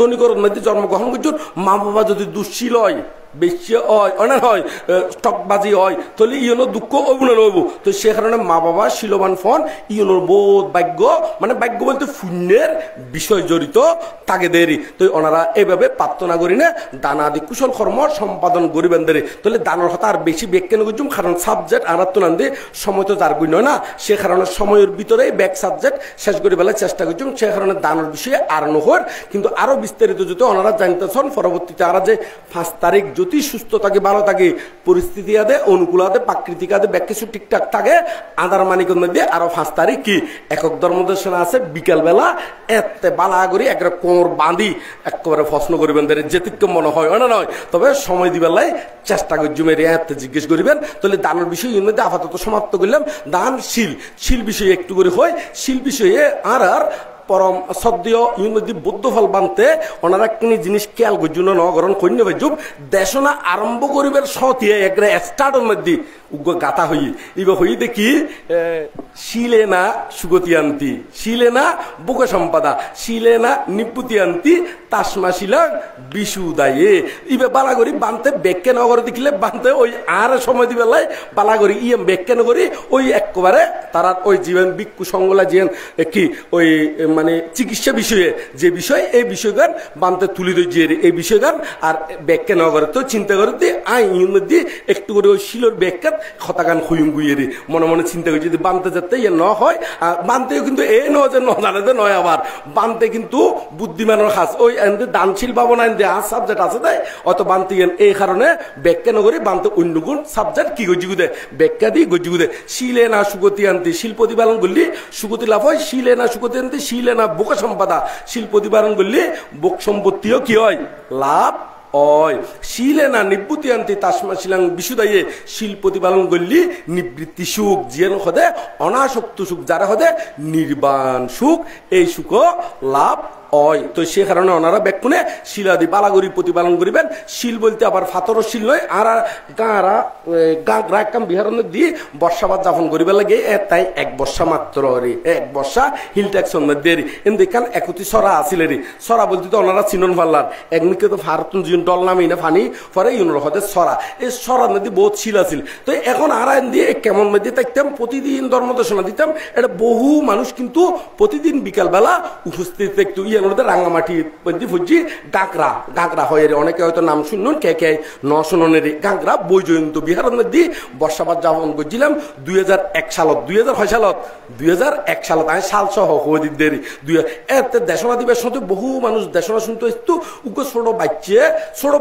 ধনীকর মধ্যে জন্মগ্রহণ করছেন মা বাবা যদি দুঃশীল হয় বেশি হয় অনেক হয় স্টকবাজি হয় তাহলে ইয়নোর দুঃখ অবনয় হইব তো সে কারণে মা বাবা শিলবান ফোন ইয়নোর বোধ ভাগ্য মানে ভাগ্য বলতে পুণ্যের বিষয় জড়িত তাকে দেরি তো ওনারা এইভাবে প্রার্থনা করি না দানাদি কুশল কর্ম সম্পাদন করিবেন দেরি তাহলে দানের কথা আর বেশি ব্যাখ্যা করছুম কারণ সাবজেক্ট আনাত্ম নান দিয়ে সময় তো যার গুণ না সে কারণে সময়ের ভিতরেই ব্যাক সাবজেক্ট শেষ করে বেলার চেষ্টা করছুম সে কারণে দানের বিষয়ে আর নহর কিন্তু আরো বিস্তারিত যদি ওনারা জানতেছেন পরবর্তীতে আর যে 5 তারিখ যদি সুস্থ থাকে ভালো থাকে পরিস্থিতি আদে অনুকূল আদে প্রাকৃতিক আদে ব্যাক কিছু ঠিকঠাক থাকে আদার মানিকের মধ্যে আরো 5 তারিখ কি একক ধর্মদর্শন আছে বিকালবেলা এতে বালা করি একটা কোমর বাঁধি একেবারে প্রশ্ন করিবেন যেতিক্য মনে হয় না নয় তবে সময় দিবেলাই চেষ্টা করি জুমের এতে জিজ্ঞেস করিবেন তাহলে দানের বিষয় এর মধ্যে আপাতত সমাপ্ত করলাম দান শিল বিষয়ে একটু করে হয় শিল বিষয়ে আর পরম সদ্য ইউনিটি বৌদ্ধ ফল বানতে ওনারা কিনি জিনিস খেয়াল করছুন নগরণ কন্য ভাইজুব দেশনা আরম্ভ করিবার সতিয়ে একটা স্টার্টের মধ্যে উগ্র গাথা হই ইবা হই দেখি শিলে না সুগতি আনতি শিলে না বুকে সম্পাদা শিলে না নিপুতি আনতি তাসমা শিলা বিশু দায়ে ইবে বালাগরি বানতে বেক্কে নগর দেখিলে বানতে ওই আর সময় দিবেলাই বালাগরি ইয়ে বেক্কে নগরি ওই একবারে তারা ওই জীবন বিক্ষু সংগলা জীবন কি ওই মানে চিকিৎসা বিষয়ে যে বিষয় এই বিষয়গান বানতে তুলি দিয়ে এই বিষয়গান আর ব্যাখ্যা না করে তো চিন্তা করতে আইন মধ্যে একটু করে ওই শিলোর ব্যাখ্যা খতাগান খুইম গুইয়ে মনে মনে চিন্তা করি যদি বানতে যাতে ইয়ে ন হয় আর বানতেও কিন্তু এই নয় যে ন জানাতে নয় আবার বানতে কিন্তু বুদ্ধিমানের খাস ওই দানশীল ভাবনা আর সাবজেক্ট আছে তাই অত বানতে এই কারণে ব্যাখ্যা না করে বানতে অন্য গুণ সাবজেক্ট কি গজি গুদে ব্যাখ্যা দিয়ে গজি গুদে শিলে না সুগতি আনতে শিল প্রতিপালন করলি সুগতি লাভ হয় শিলে না সুগতি আনতে শিলে না বোক সম্পদা শিল প্রতিপালন করলে বোক সম্পত্তিও কি হয় লাভ হয় শিলে না নিবৃত্তি আনতে তাসমা শিলাং বিশুদাইয়ে শিল প্রতিপালন করলি নিবৃত্তি সুখ জিয়ান হদে অনাসক্ত সুখ যারা হদে নির্বাণ সুখ এই সুখ লাভ হয় তো সে কারণে ওনারা ব্যাকুনে শিলাদি বালাগরি প্রতিপালন করিবেন শিল বলতে আবার ফাতর শিল নয় আর গাঁরা গাঁকাম বিহারণ দিয়ে বর্ষাবাদ যাপন করিবে লাগে তাই এক বর্ষা মাত্র রে এক বর্ষা হিল ট্যাক্সন মধ্যে দেখান একতি সরা আসিলে রে সরা বলতে তো ওনারা চিনন পারলার একদিকে তো ভারতন জীবন ডল নামে না ফানি পরে ইউনোর হতে সরা এই সরার মধ্যে বহুত শিল আছিল তো এখন আর দিয়ে কেমন মধ্যে দেখতাম প্রতিদিন ধর্মদর্শনা দিতাম এটা বহু মানুষ কিন্তু প্রতিদিন বিকালবেলা উপস্থিত দেখতো রাঙ্গামাটি ফুজি গাঁকড়া হয় অনেকে হয়তো নাম শুনুন কে কে ন শুনের গাঁকড়া বৈজয়ন্ত বিহারের মধ্যে বর্ষাবাদ যাপন করছিলাম 2001 সালত 2006 সালত 2001 সালত আমি সাল সহ হদিদের এতে দেশনা দিবের সাথে বহু মানুষ দেশনা শুনতে আসতো উগ্র ছোট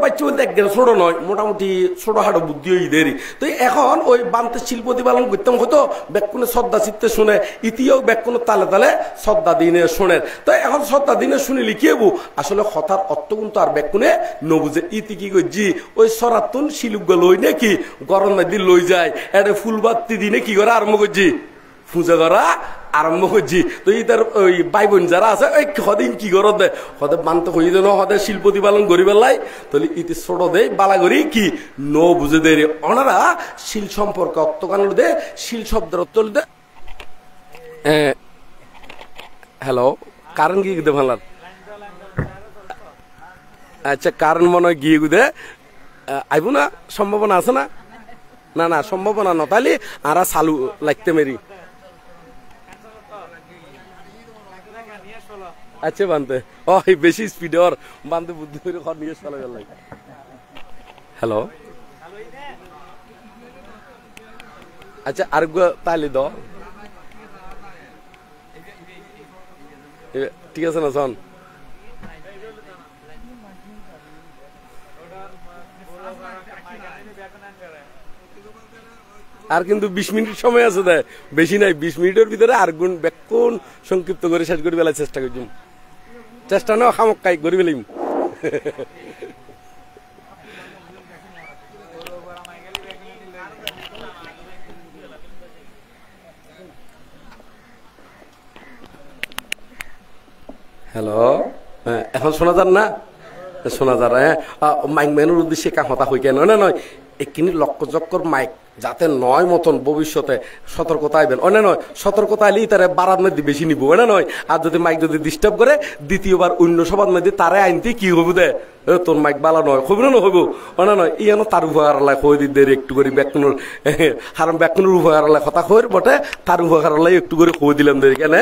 বাচ্চা বলতে একদিন ছোট নয় মোটামুটি ছোট হাটো বুদ্ধি হয়ে দেরি তো এখন ওই বান্তে শিল্প প্রতিপালন করতাম হয়তো ব্যাকুনে শ্রদ্ধা চিত্তে শুনে ইতিও ব্যাকুনে তালে তালে শ্রদ্ধা দিনে শোনের তো এখন শ্রদ্ধা দিনে শুনে লিখিয়েবো আসলে কথার অর্থ কিন্তু আর ব্যাকুনে নবুঝে ইতি কি করছি ওই সরাতুন শিলুক লই নাকি গরম নদী লই যায় এটা ফুলবাতি দিনে কি করে আরম্ভ করছি পূজা করা আরম্ভ করছি তো ইতার ওই ভাই বোন যারা আছে ওই সদিন কি করত দেয় সদে মানতে হয়ে যেন সদে শিল্প প্রতিপালন করি পেলাই তাহলে ইতি ছোট দেয় বালা করি কি ন বুঝে দেয় ওনারা শিল সম্পর্কে অর্থকান দে শিল শব্দের অর্থ দে হ্যালো কারণ কি দে ভালার আচ্ছা কারণ মনে হয় গিয়ে গুদে আইব না সম্ভাবনা আছে না না না সম্ভাবনা না তাহলে আর চালু লাগতে মেরি আচ্ছা বানতে ও বেশি স্পিড ওর বানতে বুদ্ধি করে ঘর নিয়ে চলে গেল হ্যালো আচ্ছা আর তাহলে দ ঠিক আছে না শোন আর কিন্তু 20 মিনিট সময় আছে দেয় বেশি নাই 20 মিনিটের ভিতরে আর গুণ ব্যাকুণ সংক্ষিপ্ত করে শেষ করে ফেলার চেষ্টা করছি চেষ্টা না খামক কাই করে ফেলিম হ্যালো হ্যাঁ এখন শোনা যান না শোনা যান হ্যাঁ মাইক ম্যানের উদ্দেশ্যে কথা হই কেন না নয় এখানে লক্ষ চক্কর মাইক যাতে নয় মতন ভবিষ্যতে সতর্কতা আইবেন অন্য নয় সতর্কতা আইলেই তারা বারার মধ্যে বেশি নিব না নয় আর যদি মাইক যদি ডিস্টার্ব করে দ্বিতীয়বার অন্য সবার মধ্যে তারা আইনতে কি হবো দে তোর মাইক বালা নয় হইব না হইব অন্য নয় ইয়ানো তার উপহারালায় কই দিতে একটু করে ব্যাকুনোর হারাম ব্যাকুনোর উপহারালায় কথা কই বটে তার উপহারালায় একটু করে কই দিলাম দের কেন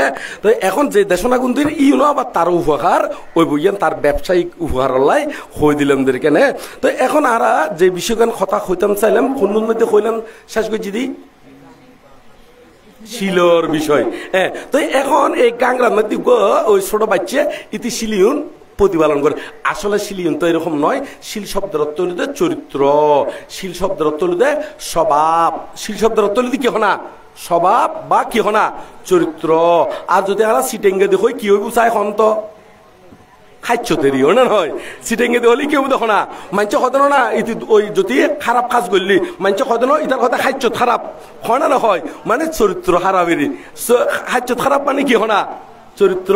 তো এখন যে দেশনা গুন্দির ইউনো আবার তার উপহার ওই বইয়ান তার ব্যবসায়িক উপহারালায় কই দিলাম দের কেন তো এখন আর যে বিষয়গান কথা কইতাম চাইলাম কোন মধ্যে কইলাম শেষ করছি দি শিলর বিষয় হ্যাঁ তো এখন এই গাংরার মধ্যে ওই ছোট বাচ্চা ইতি শিলিউন প্রতিপালন করে। আসলে শিলিয়ন তো এরকম নয়। শিল শব্দের অর্থ হলো চরিত্র, শিল শব্দের অর্থ হলো স্বভাব, শিল শব্দের অর্থ হলো কি হনা স্বভাব বা কি হনা চরিত্র। আর যদি আমরা সিটেঙ্গে দেখো কি হইব চাই হন্ত খাইচ্ছতেরিও না নয়, সিটেঙ্গে হলে কেউ দেখো না মাঞ্চ হতো না ইতি ওই যদি খারাপ কাজ করলি মাঞ্চ হতো না ইতার কথা খাইচ্ছ খারাপ হয় না হয়, মানে চরিত্র খারাপেরই। খাইচ্ছ খারাপ মানে কি হনা চরিত্র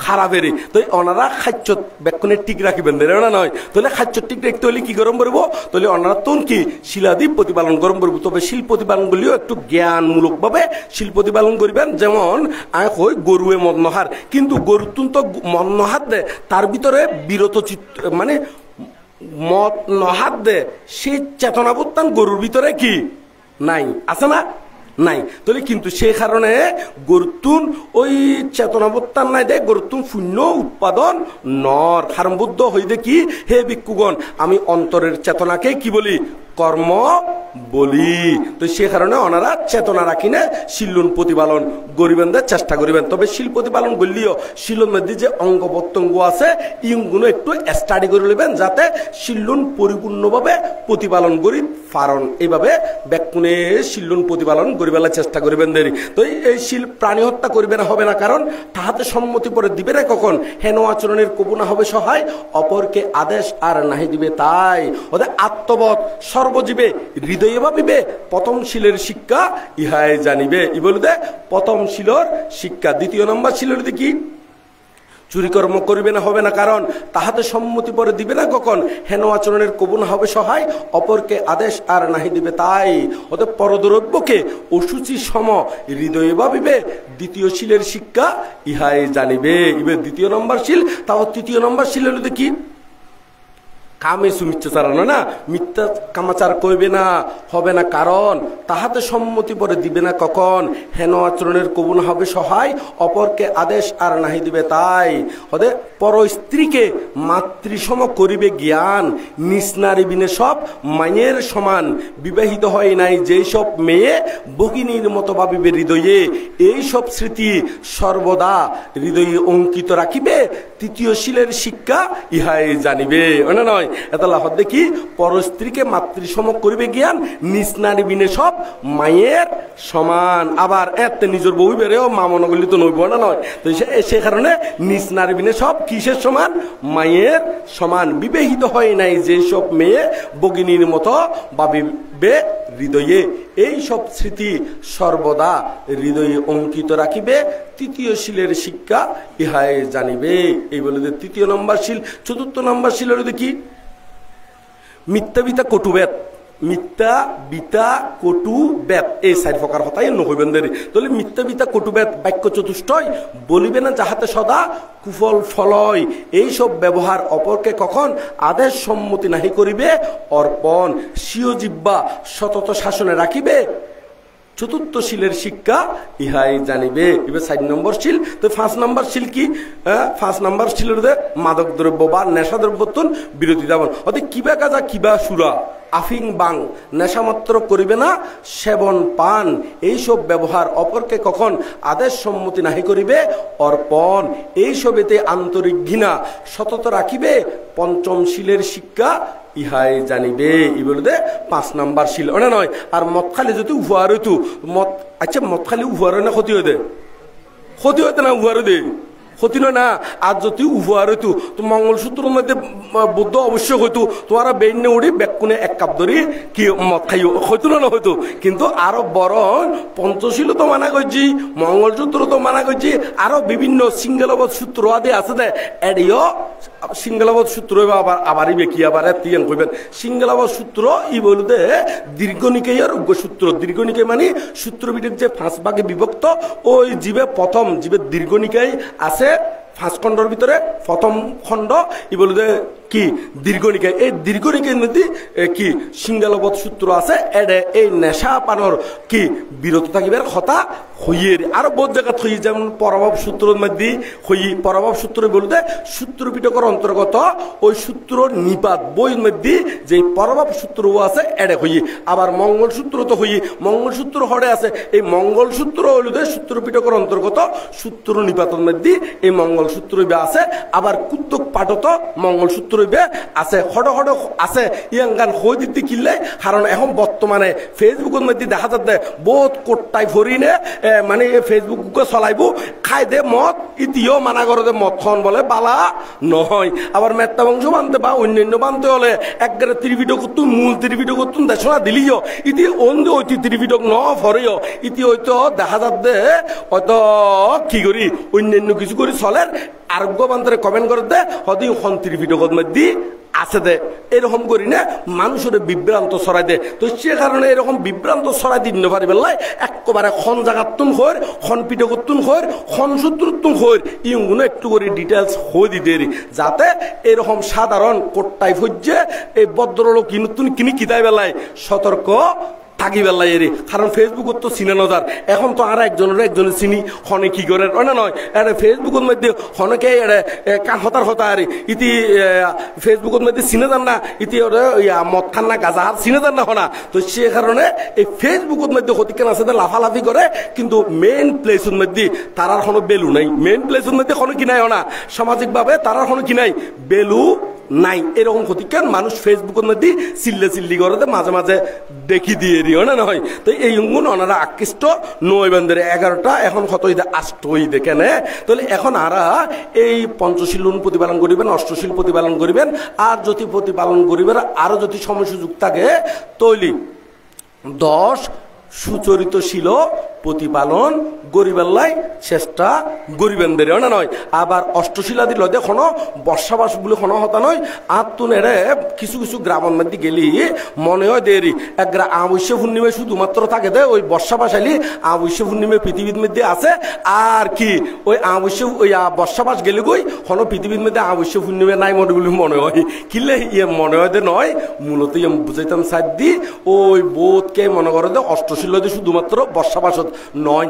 খারাপেরই। তো ওনারা খাদ্য ব্যাকুণে ঠিক রাখিবেন না নয়, তাহলে খাদ্য ঠিক রাখতে হলে কি গরম করবো, তাহলে ওনারা তোন কি শিলাদি প্রতিপালন গরম করবো। তবে শিল প্রতিপালন করলেও একটু জ্ঞানমূলক ভাবে শিল প্রতিপালন করিবেন। যেমন আয় হই গরুয়ে মদ নহার, কিন্তু গরু তুন তো মদ নহার দে, তার ভিতরে বিরত চিত্ত মানে মদ নহার দে সেই চেতনাবোধ গরুর ভিতরে কি নাই, আছে না নাই। তাহলে কিন্তু সেই কারণে গরুতুন ওই চেতনাবোধ নাই দে, গরুতুন শূন্য উৎপাদন নর। কারণ বুদ্ধ হইতে কি হে ভিক্ষুগণ আমি অন্তরের চেতনাকে কি বলি কর্ম বলি। তো সে কারণে ওনারা চেতনা রাখি না শিল্লুন প্রতিপালন করিবেন চেষ্টা করিবেন। তবে শিল প্রতিপালন করলেও শিল্লুর মধ্যে যে অঙ্গ প্রত্যঙ্গ আছে ইগুলো একটু স্টাডি করে নেবেন, যাতে শিল্লুন পরিপূর্ণভাবে প্রতিপালন করি পারণ। এইভাবে ব্যাকুণে শিল্লুন প্রতিপালন করিবেলার চেষ্টা করিবেন দেরি। তো এই শিল প্রাণী হত্যা করিবে না হবে না, কারণ তাহাতে সম্মতি পরে দিবে না কখন হেন আচরণের কবু না হবে সহায়, অপরকে আদেশ আর নাহি দিবে তাই। ওদের আত্মবোধ সর্বজীবে হৃদয়ে ভাবিবে, প্রথম শিলের শিক্ষা ইহাই জানিবে। ই বলতে প্রথম শিলর শিক্ষা। দ্বিতীয় নম্বর শিলের কি চুরি কর্ম করিবে না হবে না, কারণ তাহাতে সম্মতি পরে দিবে না কখন হেন আচরণের কবু না হবে সহায়, অপরকে আদেশ আর নাহি দিবে তাই। অতএব পরদ্রব্যকে অসুচি সম হৃদয়ে ভাবিবে, দ্বিতীয় শিলের শিক্ষা ইহাই জানিবে। ইবে দ্বিতীয় নম্বর শিল। তাও তৃতীয় নম্বর শিল হলো কি কামে সুমিচ্ছা চালানো না, মিথ্যা কামাচার করবে না হবে না, কারণ তাহাতে সম্মতি পরে দিবে না কখন হেন আচরণের কবু না হবে সহায়, অপরকে আদেশ আর নাহি দিবে তাই। হতে পর স্ত্রীকে মাতৃসম করিবে জ্ঞান, নিজ নারী বিনে সব মায়ের সমান, বিবাহিত হয় নাই যেই সব মেয়ে ভগিনীর মতো ভাবিবে হৃদয়ে, এই সব স্মৃতি সর্বদা হৃদয়ে অঙ্কিত রাখিবে, তৃতীয় শিলের শিক্ষা ইহাই জানিবে। না নয় এতলা হদ্দে কি পর স্ত্রীকে মাতৃসম করিবে জ্ঞান, নিজ নারী বিনে সব মায়ের সমান। আবার এত নিজের বউ বেড়েও মা মনে করলে তো নইব না নয়। তো সে কারণে নিজ নারী বিনে সব কিসের সমান মায়ের সমান, বিবাহিত হয় নাই যে সব মেয়ে ভগিনীর মতো ভাবিবে হৃদয়ে, এই সব স্মৃতি সর্বদা হৃদয়ে অঙ্কিত রাখিবে, তৃতীয় শিলের শিক্ষা ইহাই জানিবে। এই বলে তৃতীয় নম্বর শিল। চতুর্থ নম্বর শিল হলো কি মিথ্যা বিতা কটুবেদ। মিথ্যা বিতা কটু বেদ এই চারি প্রকার কথাই নকইবেন দেরি। তাহলে মিথ্যা বিতা কটুবেদ বাক্য চতুষ্টয় বলিবে না যাহাতে সদা কুফল ফলয়, এই সব ব্যবহার অপরকে কখন আদেশ সম্মতি নাহি করিবে, অর্পণ স্বীয় জিহ্বা সতত শাসনে রাখিবে, চতুর্থ শিলের শিক্ষা ইহাই জানিবে। এবার 4 নম্বর শিল। তো 5 নম্বর শিল কি? 5 নম্বর শিলের মাদক দ্রব্য বা নেশা দ্রব্যতন বিরতি দাবন। অর্থাৎ কিবা কাজা কিবা সুরা আফিং বাং নেশামাত্র করিবে না, সেবন পান এইসব ব্যবহার অপরকে কখন আদেশ সম্মতি নাহি করিবে, অর্পণ এইসবেতে আন্তরিক ঘৃণা সতত রাখিবে, পঞ্চম শিলের শিক্ষা ইহাই জানিবে। ই বলতে 5 নম্বর শিল। ওনা নয় আর মদ খালি যদি উহার হইতো মদ, আচ্ছা মদ খালি উহার না ক্ষতি হইতে, ক্ষতি হইতে না উহার দে ক্ষতি নয় না। আর যদি উপহার হইতো তো মঙ্গলসূত্রের মধ্যে বুদ্ধ অবশ্যই হইতো, তোমারা বেইনে উড়ি ব্যাকুনে 1 কাপ ধরি কি মদ খাইও হইতো না হইতো। কিন্তু আরো বরং পঞ্চশীল তো মানা করছি, মঙ্গলসূত্র তো মানা করছি, আরো বিভিন্ন সিঙ্গলবধ সূত্র আদি আছে দে এডিও সিঙ্গলাবধ সূত্র আবার আবারই বেকি আবার তিয়ান কইবেন সিঙ্গলাবধ সূত্র ই বলতে দীর্ঘনিকায়ের সূত্র। দীর্ঘনিকায় মানে সূত্র বিটের যে 5 ভাগে বিভক্ত, ওই জীবে প্রথম জীবের দীর্ঘনিকায় আছে 5 খণ্ডর ভিতরে প্রথম খণ্ড ই বলতে কি দীর্ঘনিকায়। এই দীর্ঘনিকায়ের মধ্যে কি সিঙ্গলাবধ সূত্র আছে, এডে এই নেশা পানর কি বিরত থাকিবার কথা হইয়ে আরো বহুত জায়গা হই, যেমন পরভাব সূত্রের মধ্যে হই। পরভাব সূত্র বলতে সূত্র পিটকের অন্তর্গত ওই সূত্র নিপাত বইয়ের মধ্যে যে পরভাব সূত্র আছে এডে হই। আবার মঙ্গলসূত্র তো হই, মঙ্গলসূত্র হরে আছে, এই মঙ্গলসূত্র হইল সূত্র পিটকের অন্তর্গত সূত্র নিপাতের মধ্যে এই মঙ্গল মঙ্গলসূত্র হইবে আছে, আবার কুত্তক পাটত মঙ্গলসূত্র হইবে আছে, হড হড আছে ইয়াঙ্গান হই দিতে কিনলে। কারণ এখন বর্তমানে ফেসবুকের মধ্যে দেখা যাচ্ছে বহুত কোটটাই ফরিনে মানে ফেসবুককে চলাইব খাই দে মদ, ইতিও মানা করে দে মদ খন বলে বালা নহয়। আবার মেত্তা বংশ বানতে বা অন্যান্য বানতে হলে একবারে ত্রিভিডক করতুন, মূল ত্রিভিডক করতুন দেশনা দিলিও ইতি অন্য ঐতি ত্রিভিডক ন ফরেও ইতি হয়তো দেখা যাচ্ছে হয়তো কি করি অন্যান্য কিছু করি চলের আরোগ্য বান্তরে কমেন্ট করে দে হয়তো খন ত্রিভিডকর মধ্যে আছে দে, এরকম করি না মানুষের বিভ্রান্ত ছড়াই দে। তো সে কারণে এরকম বিভ্রান্ত ছড়াই দিন পারি বেলায় একেবারে খন জায়গাতুন হর, খন পিঠকতুন হর, খন সূত্রতুন হর ইগুলো একটু করে ডিটেলস হয়ে দিতে যাতে এরকম সাধারণ কোটটাই ফজ্জে এই ভদ্রলোক কিনুতুন কিনি কিতাই বেলায় সতর্ক থাকি বেলায় এরে। কারণ ফেসবুকত তো চিনে নজার, এখন তো আর একজনের চিনি হনে কি করে না নয় এটা ফেসবুকের মধ্যে হনকে হতার হতা আরে ইতি ফেসবুকের মধ্যে চিনে যান না, ইতি মদ খান না গাজা আর চিনে যান না হনা। তো সে কারণে এই ফেসবুকের মধ্যে হতিকেন আছে লাফালাফি করে, কিন্তু মেইন প্লেসের মধ্যে তারার কোনো বেলু নাই, মেইন প্লেসের মধ্যে কোনো কি নাই হনা, সামাজিকভাবে তারার কোনো কি নাই বেলু নাই। এরকম ক্ষতিকার মানুষ ফেসবুকের মধ্যে চিল্লি করে মাঝে মাঝে দেখি দিয়ে দিও না নয়। তো এই গুণ ওনারা আকৃষ্ট নয় বান্ধে 11টা এখন কত আষ্টই দেখেন। তাহলে এখন আরা এই পঞ্চশীল প্রতিপালন করিবেন, অষ্টশীল প্রতিপালন করিবেন, আর যদি প্রতিপালন করিবেন আরো যদি সময় সুযোগ থাকে তৈলি 10 সুচরিতশীল প্রতিপালন গরিবেল্লাই চেষ্টা গরিবেন দেরে না নয়। আবার অষ্টশীলাদি লদে কোনো বর্ষাবাস বলে কোনো হতা নয়। আর তুন এরে কিছু কিছু গ্রামের মধ্যে গেলি মনে হয় দেরি একগ্রা অবশ্য পূর্ণিমা শুধুমাত্র থাকে দে ওই বর্ষাবাস আইলি অবশ্য পূর্ণিমা পৃথিবীর মধ্যে আছে। আর কি ওই অবশ্য ওই বর্ষাবাস গেলে গই কোনো পৃথিবীর মধ্যে অবশ্য পূর্ণিমা নাই মনে বলে মনে হয় কিলে ইয়ে মনে হয় দে নয়। মূলত ইয়ে বুঝাইতাম সাইড দি ওই বোধকে মনে করে দে অষ্টশীল শুধুমাত্র বর্ষাবাস নয়।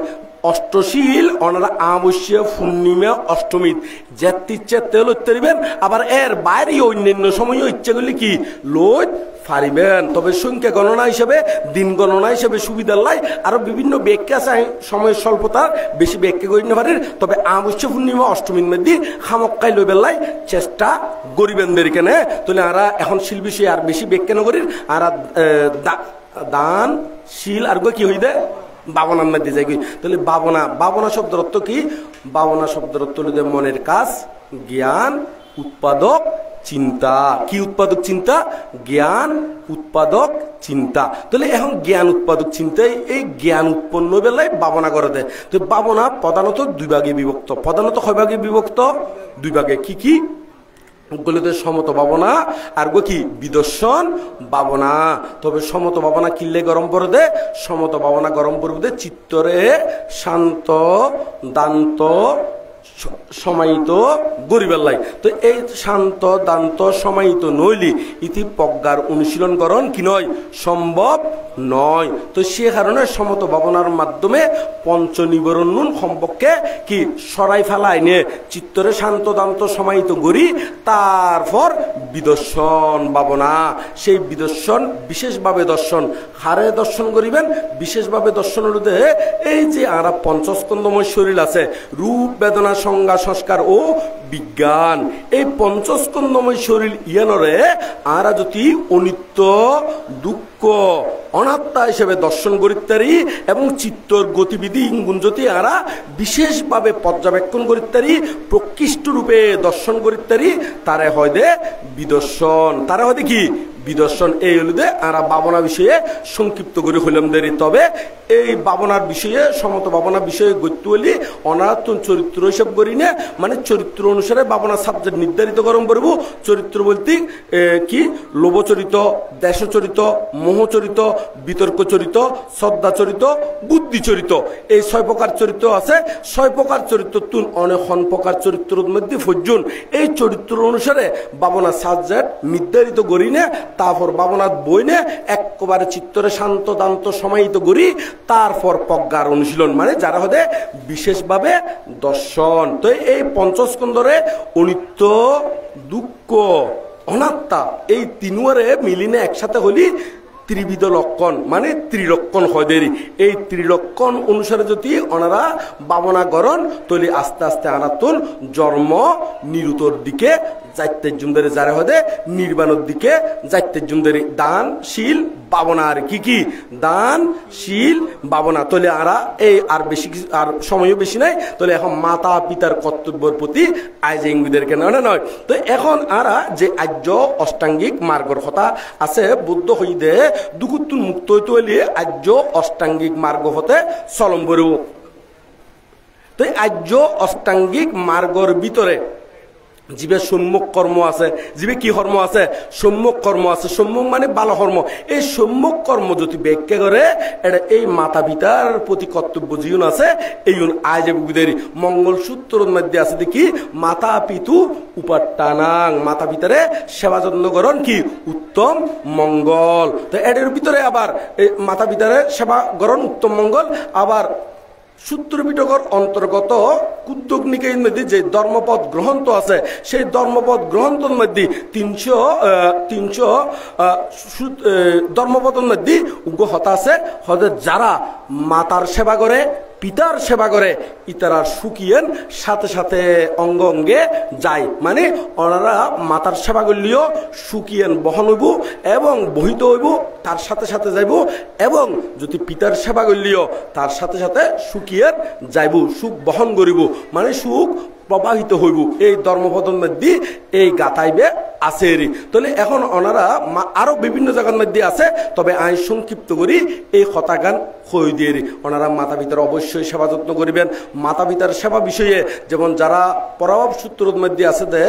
অষ্টশীল ওনারা অবশ্যই পূর্ণিমা অষ্টমী যেতে ইচ্ছে তেল তরিবেন, আবার এর বাইরে অন্যান্য সময় ইচ্ছে করলে কি লোক পারিবেন। তবে সংখ্যা গণনা হিসেবে দিন গণনা হিসেবে সুবিধার লাই আরো বিভিন্ন ব্যাখ্যা চাই, সময়ের স্বল্পতার বেশি ব্যাখ্যা করি না পারেন। তবে অবশ্যই পূর্ণিমা অষ্টমীর মধ্যে খামক্কাই লইবেন লাই চেষ্টা করিবেন দের কেনে। তাহলে আরা এখন শিল বিষয়ে আর বেশি ব্যাখ্যা নগরীর আর দান শিল আর কি হই দে বাবনার মধ্যে যাই। তাহলে বাবনা শব্দের অর্থ কি? বাবনা শব্দের অর্থ হলো মনের কাজ, জ্ঞান, উৎপাদক, চিন্তা। কি উৎপাদক চিন্তা? জ্ঞান উৎপাদক চিন্তা। তাহলে এখন জ্ঞান উৎপাদক চিন্তায় এই জ্ঞান উৎপন্ন বেলায় বাবনা করে দেয়। তো বাবনা প্রধানত দুই ভাগে বিভক্ত। প্রধানত কয় ভাগে বিভক্ত? দুই ভাগে। কি কি? সমত ভাবনা আর কি বিদর্শন ভাবনা। তবে সমত ভাবনা কিনলে গরম করে দে, সমত ভাবনা গরম করবে দে চিত্তরে শান্ত দান্ত সমাহিত গরিবেল্লাই। তো এই শান্ত দান্ত সমাহিত নইলি ইতি প্রজ্ঞার অনুশীলন করণ কি নয় সম্ভব নয়। তো সে কারণে সমত ভাবনার মাধ্যমে পঞ্চ নিবরণ সম্পর্কে কি সরাই ফেলায় নিয়ে চিত্তরে শান্ত দান্ত সমাহিত গড়ি, তারপর বিদর্শন ভাবনা। সেই বিদর্শন বিশেষভাবে দর্শন হারে দর্শন করিবেন। বিশেষভাবে দর্শন হলে এই যে আর পঞ্চস্কন্ধময় শরীর আছে, রূপ বেদনা সংজ্ঞা সংস্কার ও বিজ্ঞান, এই পঞ্চস্কন্ধময় শরীর ইয়ানরে আরা যদি অনিত্য দুঃখ অনাত্মা হিসেবে দর্শন করিতারি এবং চিত্তর গতিবিধি ইঙ্গুন যদি আরা বিশেষভাবে পর্যবেক্ষণ করিতারি প্রকৃষ্ট রূপে দর্শন করিতারি তারে হয় দে বিদর্শন। তারা হয় কি বিদর্শন। এই হল দে আরা ভাবনা বিষয়ে সংক্ষিপ্ত করে হইলাম দেরি। তবে এই ভাবনার বিষয়ে সমত ভাবনার বিষয়ে গত্য হলি অনাত্ম চরিত্র হিসাব করি না, মানে চরিত্র অনুসারে ভাবনা সাবজেক্ট নির্ধারিত গরম করবো। চরিত্র বলতে কি লোভচরিত, দেশচরিত, মোহচরিত, বিতর্ক চরিত, শ্রদ্ধা চরিত, বুদ্ধি চরিত, এই 6 প্রকার চরিত্র আছে। 6 প্রকার চরিত্র তুন অনেক প্রকার চরিত্রের মধ্যে ফজ্জুন। এই চরিত্র অনুসারে ভাবনা সাবজেক্ট নির্ধারিত করি না, তারপর ভাবনার বই নে একেবারে চিত্তরে শান্ত দান্ত সমাহিত করি, তারপর প্রজ্ঞার অনুশীলন মানে যারা হতে বিশেষভাবে দর্শন। তো এই পঞ্চস্কন্ধরে অনিত্য দুঃখ অনাত্মা এই তিনুয়ারে মিলিনে একসাথে হলি ত্রিবিধ লক্ষণ মানে ত্রিলক্ষণ হয় দেরি এই ত্রিলক্ষণ অনুসারে যদি ওনারা ভাবনা করেন তাহলে আস্তে আস্তে আনাতুল জন্ম নিরুতর দিকে যাইতে জুমদারি যারা হদে নির্বাণের দিকে যাইতে জুমদারি দানশীল ভাবনা আর কি দানশীল ভাবনা তাহলে আরা এই আর বেশি আর সময়ও বেশি নাই তাহলে এখন মাতা পিতার কর্তব্যের প্রতি আইজ ইঙ্গিদের কেন নয় তো এখন আরা যে আর্য অষ্টাঙ্গিক মার্গর কথা আছে বুদ্ধ হইদে দুকুত্তুন মুক্ত হইতে হইলে আর্য অষ্টাঙ্গিক মার্গ হতে চলম করব তো আর্য অষ্টাঙ্গিক মার্গর ভিতরে জীবের সম্মুখ কর্ম আছে জীবে কি কর্ম আছে সম্মুখ কর্ম আছে সম্মুখ মানে ভালো কর্ম এই সম্মুখ কর্ম যদি ব্যাখ্যা করে এটা এই মাতা পিতার প্রতি কর্তব্য জীবন আছে এই আজ বুদের মঙ্গলসূত্রের মধ্যে আছে দেখি মাতা পিতু উপাট্টানাং মাতা পিতারে সেবা যত্ন করন কি উত্তম মঙ্গল তো এটার ভিতরে আবার এই মাতা পিতারে সেবা করন উত্তম মঙ্গল আবার সূত্র পিটকর অন্তর্গত কুদ্দক নিকায়ের মধ্যে যে ধর্মপদ গ্রন্থ আছে সেই ধর্মপদ গ্রন্থের মধ্যে 300 ধর্মপদের মধ্যে উগ্র হতা আছে হতে যারা মাতার সেবা করে পিতার সেবা করে ইতারা শুকিয়েন সাথে সাথে অঙ্গ অঙ্গে যায় মানে ওনারা মাতার সেবা করলেও শুকিয়েন বহন হইব এবং বহিত হইব তার সাথে সাথে যাইব এবং যদি পিতার সেবা করলেও তার সাথে সাথে শুকিয়েন যাইব সুখ বহন করিব মানে সুখ প্রবাহিত হইব এই ধর্মপদর মধ্যে এই গাতাইবে আছে তাহলে এখন ওনারা আরো বিভিন্ন জায়গার মধ্যে আছে তবে আইন সংক্ষিপ্ত করি এই হতাগান হই দিয়ে ওনারা মাতা পিতার অবশ্যই সেবা যত্ন করিবেন মাতা পিতার সেবা বিষয়ে যেমন যারা প্রভাব সূত্রের মধ্যে আছে দে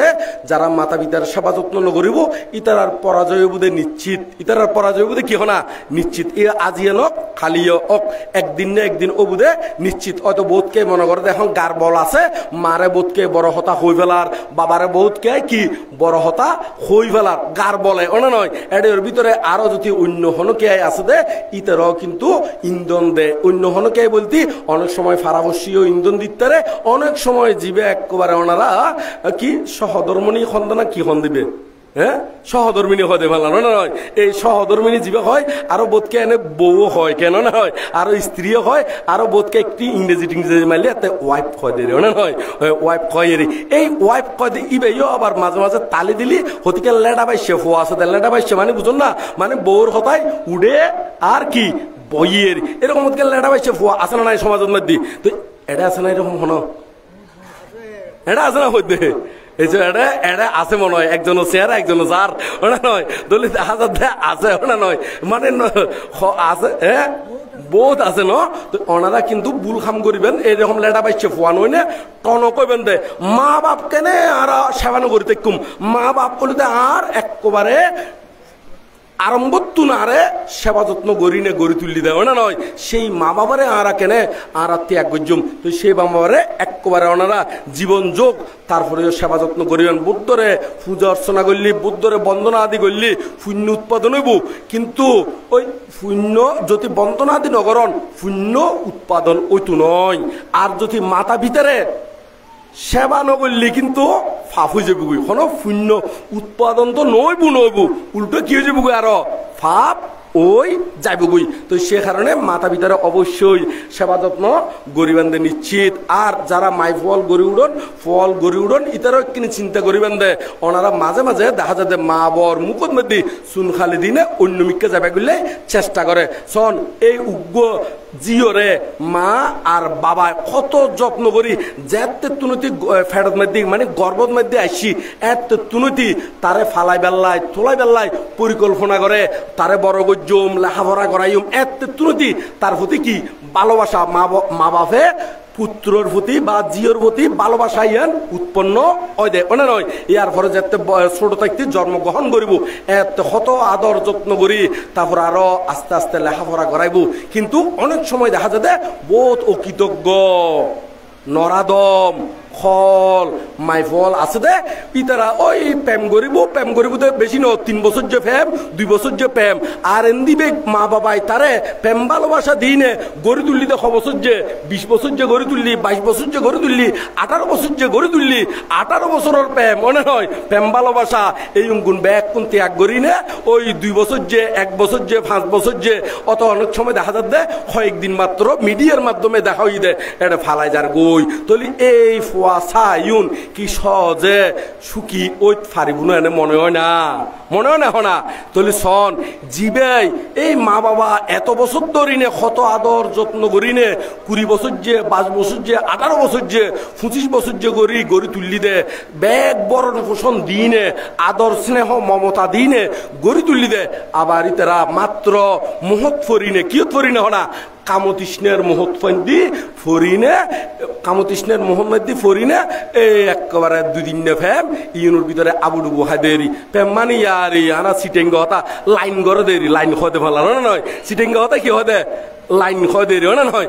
যারা মাতা পিতার সেবা যত্ন নকরিব ইতারার পরাজয় বোধে নিশ্চিত ইতারার পরাজয় বোধে কি হনা নিশ্চিত এ আজিয়ে নক খালিও অক একদিন না একদিন ও বোধে নিশ্চিত হয়তো বোধকে মনে করে এখন গার বল আছে মারে বোধকে বড় হতা হই ফেলার বাবারে বোধকে কি বড় হতা হই ফেলার গার বলে ওনা নয় এর ভিতরে আরো যদি অন্য হনকে আছে দে ইতারাও কিন্তু ইন্ধন দে অন্য হনকে বলতে অনেক সময় ফারাবসীয় ইন্ধন দিতে অনেক সময় জীবে একেবারে ওনারা কি সহধর্মণী খন্দনা কি খন দিবে হ্যাঁ সহধর্মিনী হতে ভালো না নয় এই সহধর্মিনী জীবে হয় আরো বোধকে এনে বউ হয় কেন না হয় আরো স্ত্রীও হয় আরো বোধকে একটি ইংরেজি মারলে এতে ওয়াইফ কয় দিয়ে না নয় ওয়াইফ কয় এই ওয়াইফ কয় দিয়ে ইবেও আবার মাঝে মাঝে তালি দিলি হতিকে লেডা বাইছে ফোয়া আছে লেডা বাইছে মানে বুঝুন না মানে বউর হতায় উড়ে আর কি বইয়ের এরকম হতিকে লেডা বাইছে ফোয়া আছে না নাই সমাজের মধ্যে তো এটা আছে না এরকম হনো এটা আছে না হইতে এই যে এটা আছে মনে হয় একজন চেয়ার একজন যার ওনা নয় দলিত হাজার আছে ওনা নয় মানে আছে হ্যাঁ বহুত আছে ন তো ওনারা কিন্তু ভুল খাম করিবেন এইরকম লেটা পাইছে ফোয়া নয় না টন কইবেন দে মা বাপ কেনে আর সেবানো করিতে কুম মা বাপ বলিতে আর একবারে আরম্ভত্তু না আরে সেবা যত্ন গড়ি তুলি দেয় না নয় সেই মা বাবারে আরা কেনে আর ত্যাগ গজ্জুম তো সেই মা বাবারে একবারে ওনারা জীবন যোগ তারপরে সেবা যত্ন করিবেন বুদ্ধরে পূজা অর্চনা করলি বুদ্ধরে বন্দনা আদি করলি পুণ্য উৎপাদন হইব কিন্তু ওই পুণ্য যদি বন্দনা আদি নগরণ পুণ্য উৎপাদন ওইটু নয় আর যদি মাতা ভিতরে সেবা নগরলি কিন্তু ফাপ হয়ে যাবগৈ কোনো পুণ্য উৎপাদন তো নইব উল্টো কি হয়ে যাবগৈ আর ফাপ ওই যাইবগৈ তো সে কারণে মাতা পিতারা অবশ্যই সেবা যত্ন গরিবেন দে নিশ্চিত আর যারা মাই ফল গড়ি উড়ন ইতারও কিনে চিন্তা করিবেন দে ওনারা মাঝে মাঝে দেখা যায় মা বর মুখত মধ্যে চুন খালি দিনে অন্য মিককে যাবে গেলে চেষ্টা করে শোন এই উগ্র জিওরে মা আর বাবা কত যত্ন করি যেতে তুনতি ফেরত মধ্যে মানে গর্ভত মধ্যে আসি এত তুনতি তারে ফালাই বেল্লাই তোলাই বেল্লাই পরিকল্পনা করে তারে বড় গজ্জম লেখাপড়া করাইম এত তুনতি তার প্রতি কি ভালোবাসা মা বাপে পুত্রর প্রতি বা জিওর প্রতি ভালোবাসা ইয়ান উৎপন্ন হয় দেয় ওনা নয় ইয়ার পরে যাতে ছোট থাকতে জন্মগ্রহণ করিব এত কত আদর যত্ন করি তারপর আরো আস্তে আস্তে লেখাপড়া করাইব কিন্তু অনেক সময় দেখা যায় বহুত অকৃতজ্ঞ নরাদম ফল মাই ফল আছে দে ইতারা ওই প্রেম করিব তো বেশি ন 3 বছর যে প্রেম 2 বছর যে প্রেম আর দিবে মা বাবাই তারে প্রেম ভালোবাসা দিনে গড়ি তুললি তো 6 বছর যে 20 বছর যে গড়ি তুললি 22 বছর যে গড়ি তুললি 18 বছর যে গড়ি তুললি 18 বছরের প্রেম মনে হয় প্রেম ভালোবাসা এই গুণ ব্যাগ কোন ত্যাগ করি না ওই 2 বছর যে 1 বছর যে 5 বছর যে অত অনেক সময় দেখা যাচ্ছে কয়েকদিন মাত্র মিডিয়ার মাধ্যমে দেখা হই দে এটা ফালাই যার গই তলি এই ফুয়াশা ইউন কি সহজে সুখী ওই ফারিব না এনে মনে হয় না হনা তলি সন জিবেই এই মা বাবা এত বছর ধরিনে কত আদর যত্ন করিনে 20 বছর যে 22 বছর যে 18 বছর যে 25 বছর যে গড়ি তুললি দে ব্যাগ বরণ পোষণ দিনে আদর স্নেহ মমতা দিনে গড়ি তুললি দে আবার ইতারা মাত্র মুহূর্ত ফরিনে কিয়ত ফরিনে হনা কামতৃষ্ণের মোহত ফন্দি ফরিনে কামতৃষ্ণের মোহাম্মদি ফরিনে এই একেবারে 2 দিন ফেম ইউনোর ভিতরে আবুডুবু হাদেরি ফেম মানে ইয়ারি আনা সিটেঙ্গ হতা লাইন গড়ে দেরি লাইন খদে ভালো নয় সিটেঙ্গ হতা কি হদে লাইন হয় দেরি হয় না নয়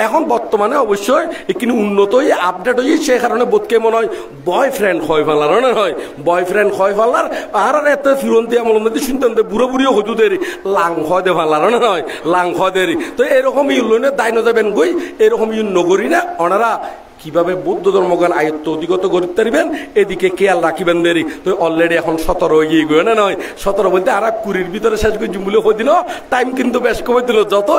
এখন বর্তমানে অবশ্যই এখানে উন্নত হয়ে আপডেট হয়ে সে কারণে বোধকে মনে হয় বয়ফ্রেন্ড হয় ফেলার হয় না নয় বয়ফ্রেন্ড হয় ফেলার আর এত ফিরন্তি আমল মধ্যে শুনতাম বুড়ো বুড়িও হইতো দেরি লাং হয় দে ফেলার হয় না নয় লাং হয় দেরি তো এরকম ইউনে দায় না যাবেন গই এরকম ইউন নগরী না ওনারা কিভাবে বৌদ্ধ ধর্মজ্ঞান আয়ত্ত অধিগত করতে পারবেন এদিকে খেয়াল রাখিবেন দেরি তো অলরেডি এখন 17 হয়ে গিয়ে না নয় 17 বলতে আর 20 ভিতরে শেষ করে জুম্বুলে হয়ে দিল টাইম কিন্তু বেশ কমে দিল যত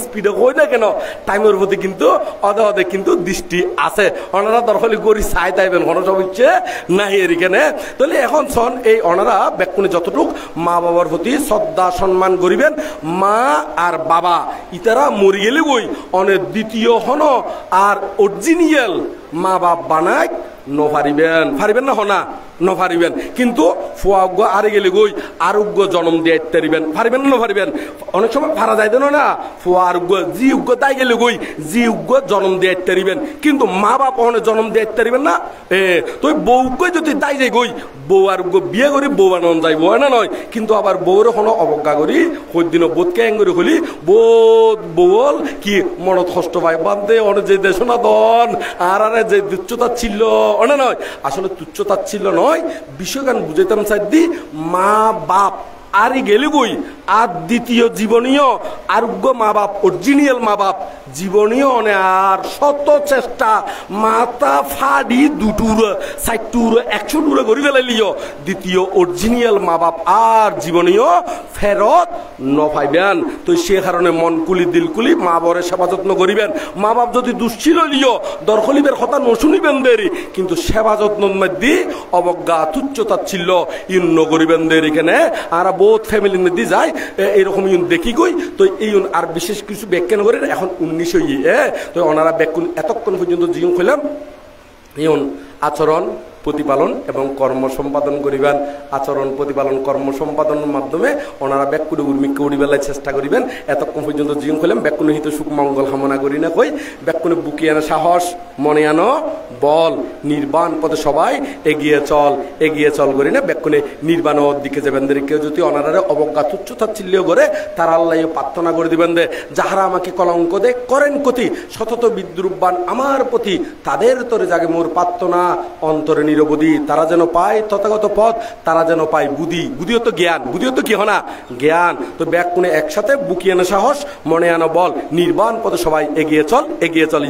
স্পিডে হই না কেন টাইমের প্রতি কিন্তু অদে কিন্তু দৃষ্টি আছে ওনারা দরকারি করি চাই তাইবেন কোনো সব ইচ্ছে নাই এখানে তাহলে এখন সন এই ওনারা ব্যাকুনে যতটুক মা বাবার প্রতি শ্রদ্ধা সম্মান করিবেন মা আর বাবা ইতারা মরি গেলে বই অনেক দ্বিতীয় হন আর অরিজিনাল মা বাপ বানায় পারিবেন না হনা নপারিবেন কিন্তু ফুয়াগ্য আরে গেলে গই আরোগ্য জন্ম দিয়ে পারিবেন না পারিবেন অনেক সময় পারা যায় না ফুয়া আরোগ্য জি উগ্য তাই গেলে গই জি উগ্য জন্ম দিয়ে পারিবেন কিন্তু মা বাপ অনেক জন্ম দিয়ে পারিবেন না তুই বউকে যদি তাই যাই গই বউ আরোগ্য বিয়ে করি বউ আনন যাইব না নয় কিন্তু আবার বউর কোনো অবজ্ঞা করি দিন বোধকে এং করে হলি বউল কি মনত কষ্ট পাই বান্ধে অনেক যে দেশনা দন আর যে তুচ্ছতা ছিল না নয় আসলে তুচ্ছতা ছিল নয় বিষয়গান বুঝাইতাম চাই মা বাপ আরে গেলে বই আর দ্বিতীয় জীবনীয় আরোগ্য মা বাপ অরিজিনাল মা বাপ জীবনীয় অনে আর শত চেষ্টা মাথা ফাড়ি 2 100 টুর করি ফেলাইলিও দ্বিতীয় অরিজিনাল মা বাপ আর জীবনীয় ফেরত নপাইবেন তো সে কারণে মন কুলি দিল কুলি মা বরে সেবা যত্ন করিবেন মা বাপ যদি দুশ্চিল লিও দরখলিবের কথা নশুনিবেন দেরি কিন্তু সেবা যত্ন মধ্যে অবজ্ঞা তুচ্ছতা ছিল ইন নগরিবেন দেরি এখানে আর বহুত ফ্যামিলির মধ্যে যায় এরকম ইউন দেখি গই তো এই আর বিশেষ কিছু ব্যাখ্যান করে এখন 19 হইয়ে তো ওনারা ব্যাকুন এতক্ষণ পর্যন্ত জীবন কইলাম ইউন আচরণ প্রতিপালন এবং কর্ম সম্পাদন করিবেন আচরণ প্রতিপালন কর্ম সম্পাদনের মাধ্যমে ওনারা ব্যাকুনে উর্মিকে উড়িবেলায় চেষ্টা করিবেন এতক্ষণ পর্যন্ত জীবন কইলাম ব্যাকুনে হিত সুখ মঙ্গল কামনা করি না কই ব্যাকুনে বুকি আনা সাহস মনে আনো বল নির্বাণ পথে সবাই এগিয়ে চল করি না ব্যাকুনে নির্বাণের দিকে যাবেন দেরি কেউ যদি ওনারা অবজ্ঞা তুচ্ছতা চিল্লিও করে তার আল্লাহ প্রার্থনা করে দিবেন দে যাহারা আমাকে কলঙ্ক দে করেন ক্ষতি শতত বিদ্রুপবান আমার প্রতি তাদের তরে জাগে মোর প্রার্থনা অন্তরে নিরবধি তারা যেন পায় তথাগত পথ তারা যেন পায় বুদ্ধিও তো জ্ঞান বুদ্ধিও তো কি হনা জ্ঞান তো ব্যাকুনে একসাথে বুকি আনা সাহস মনে আনো বল নির্বাণ পথে সবাই এগিয়ে চল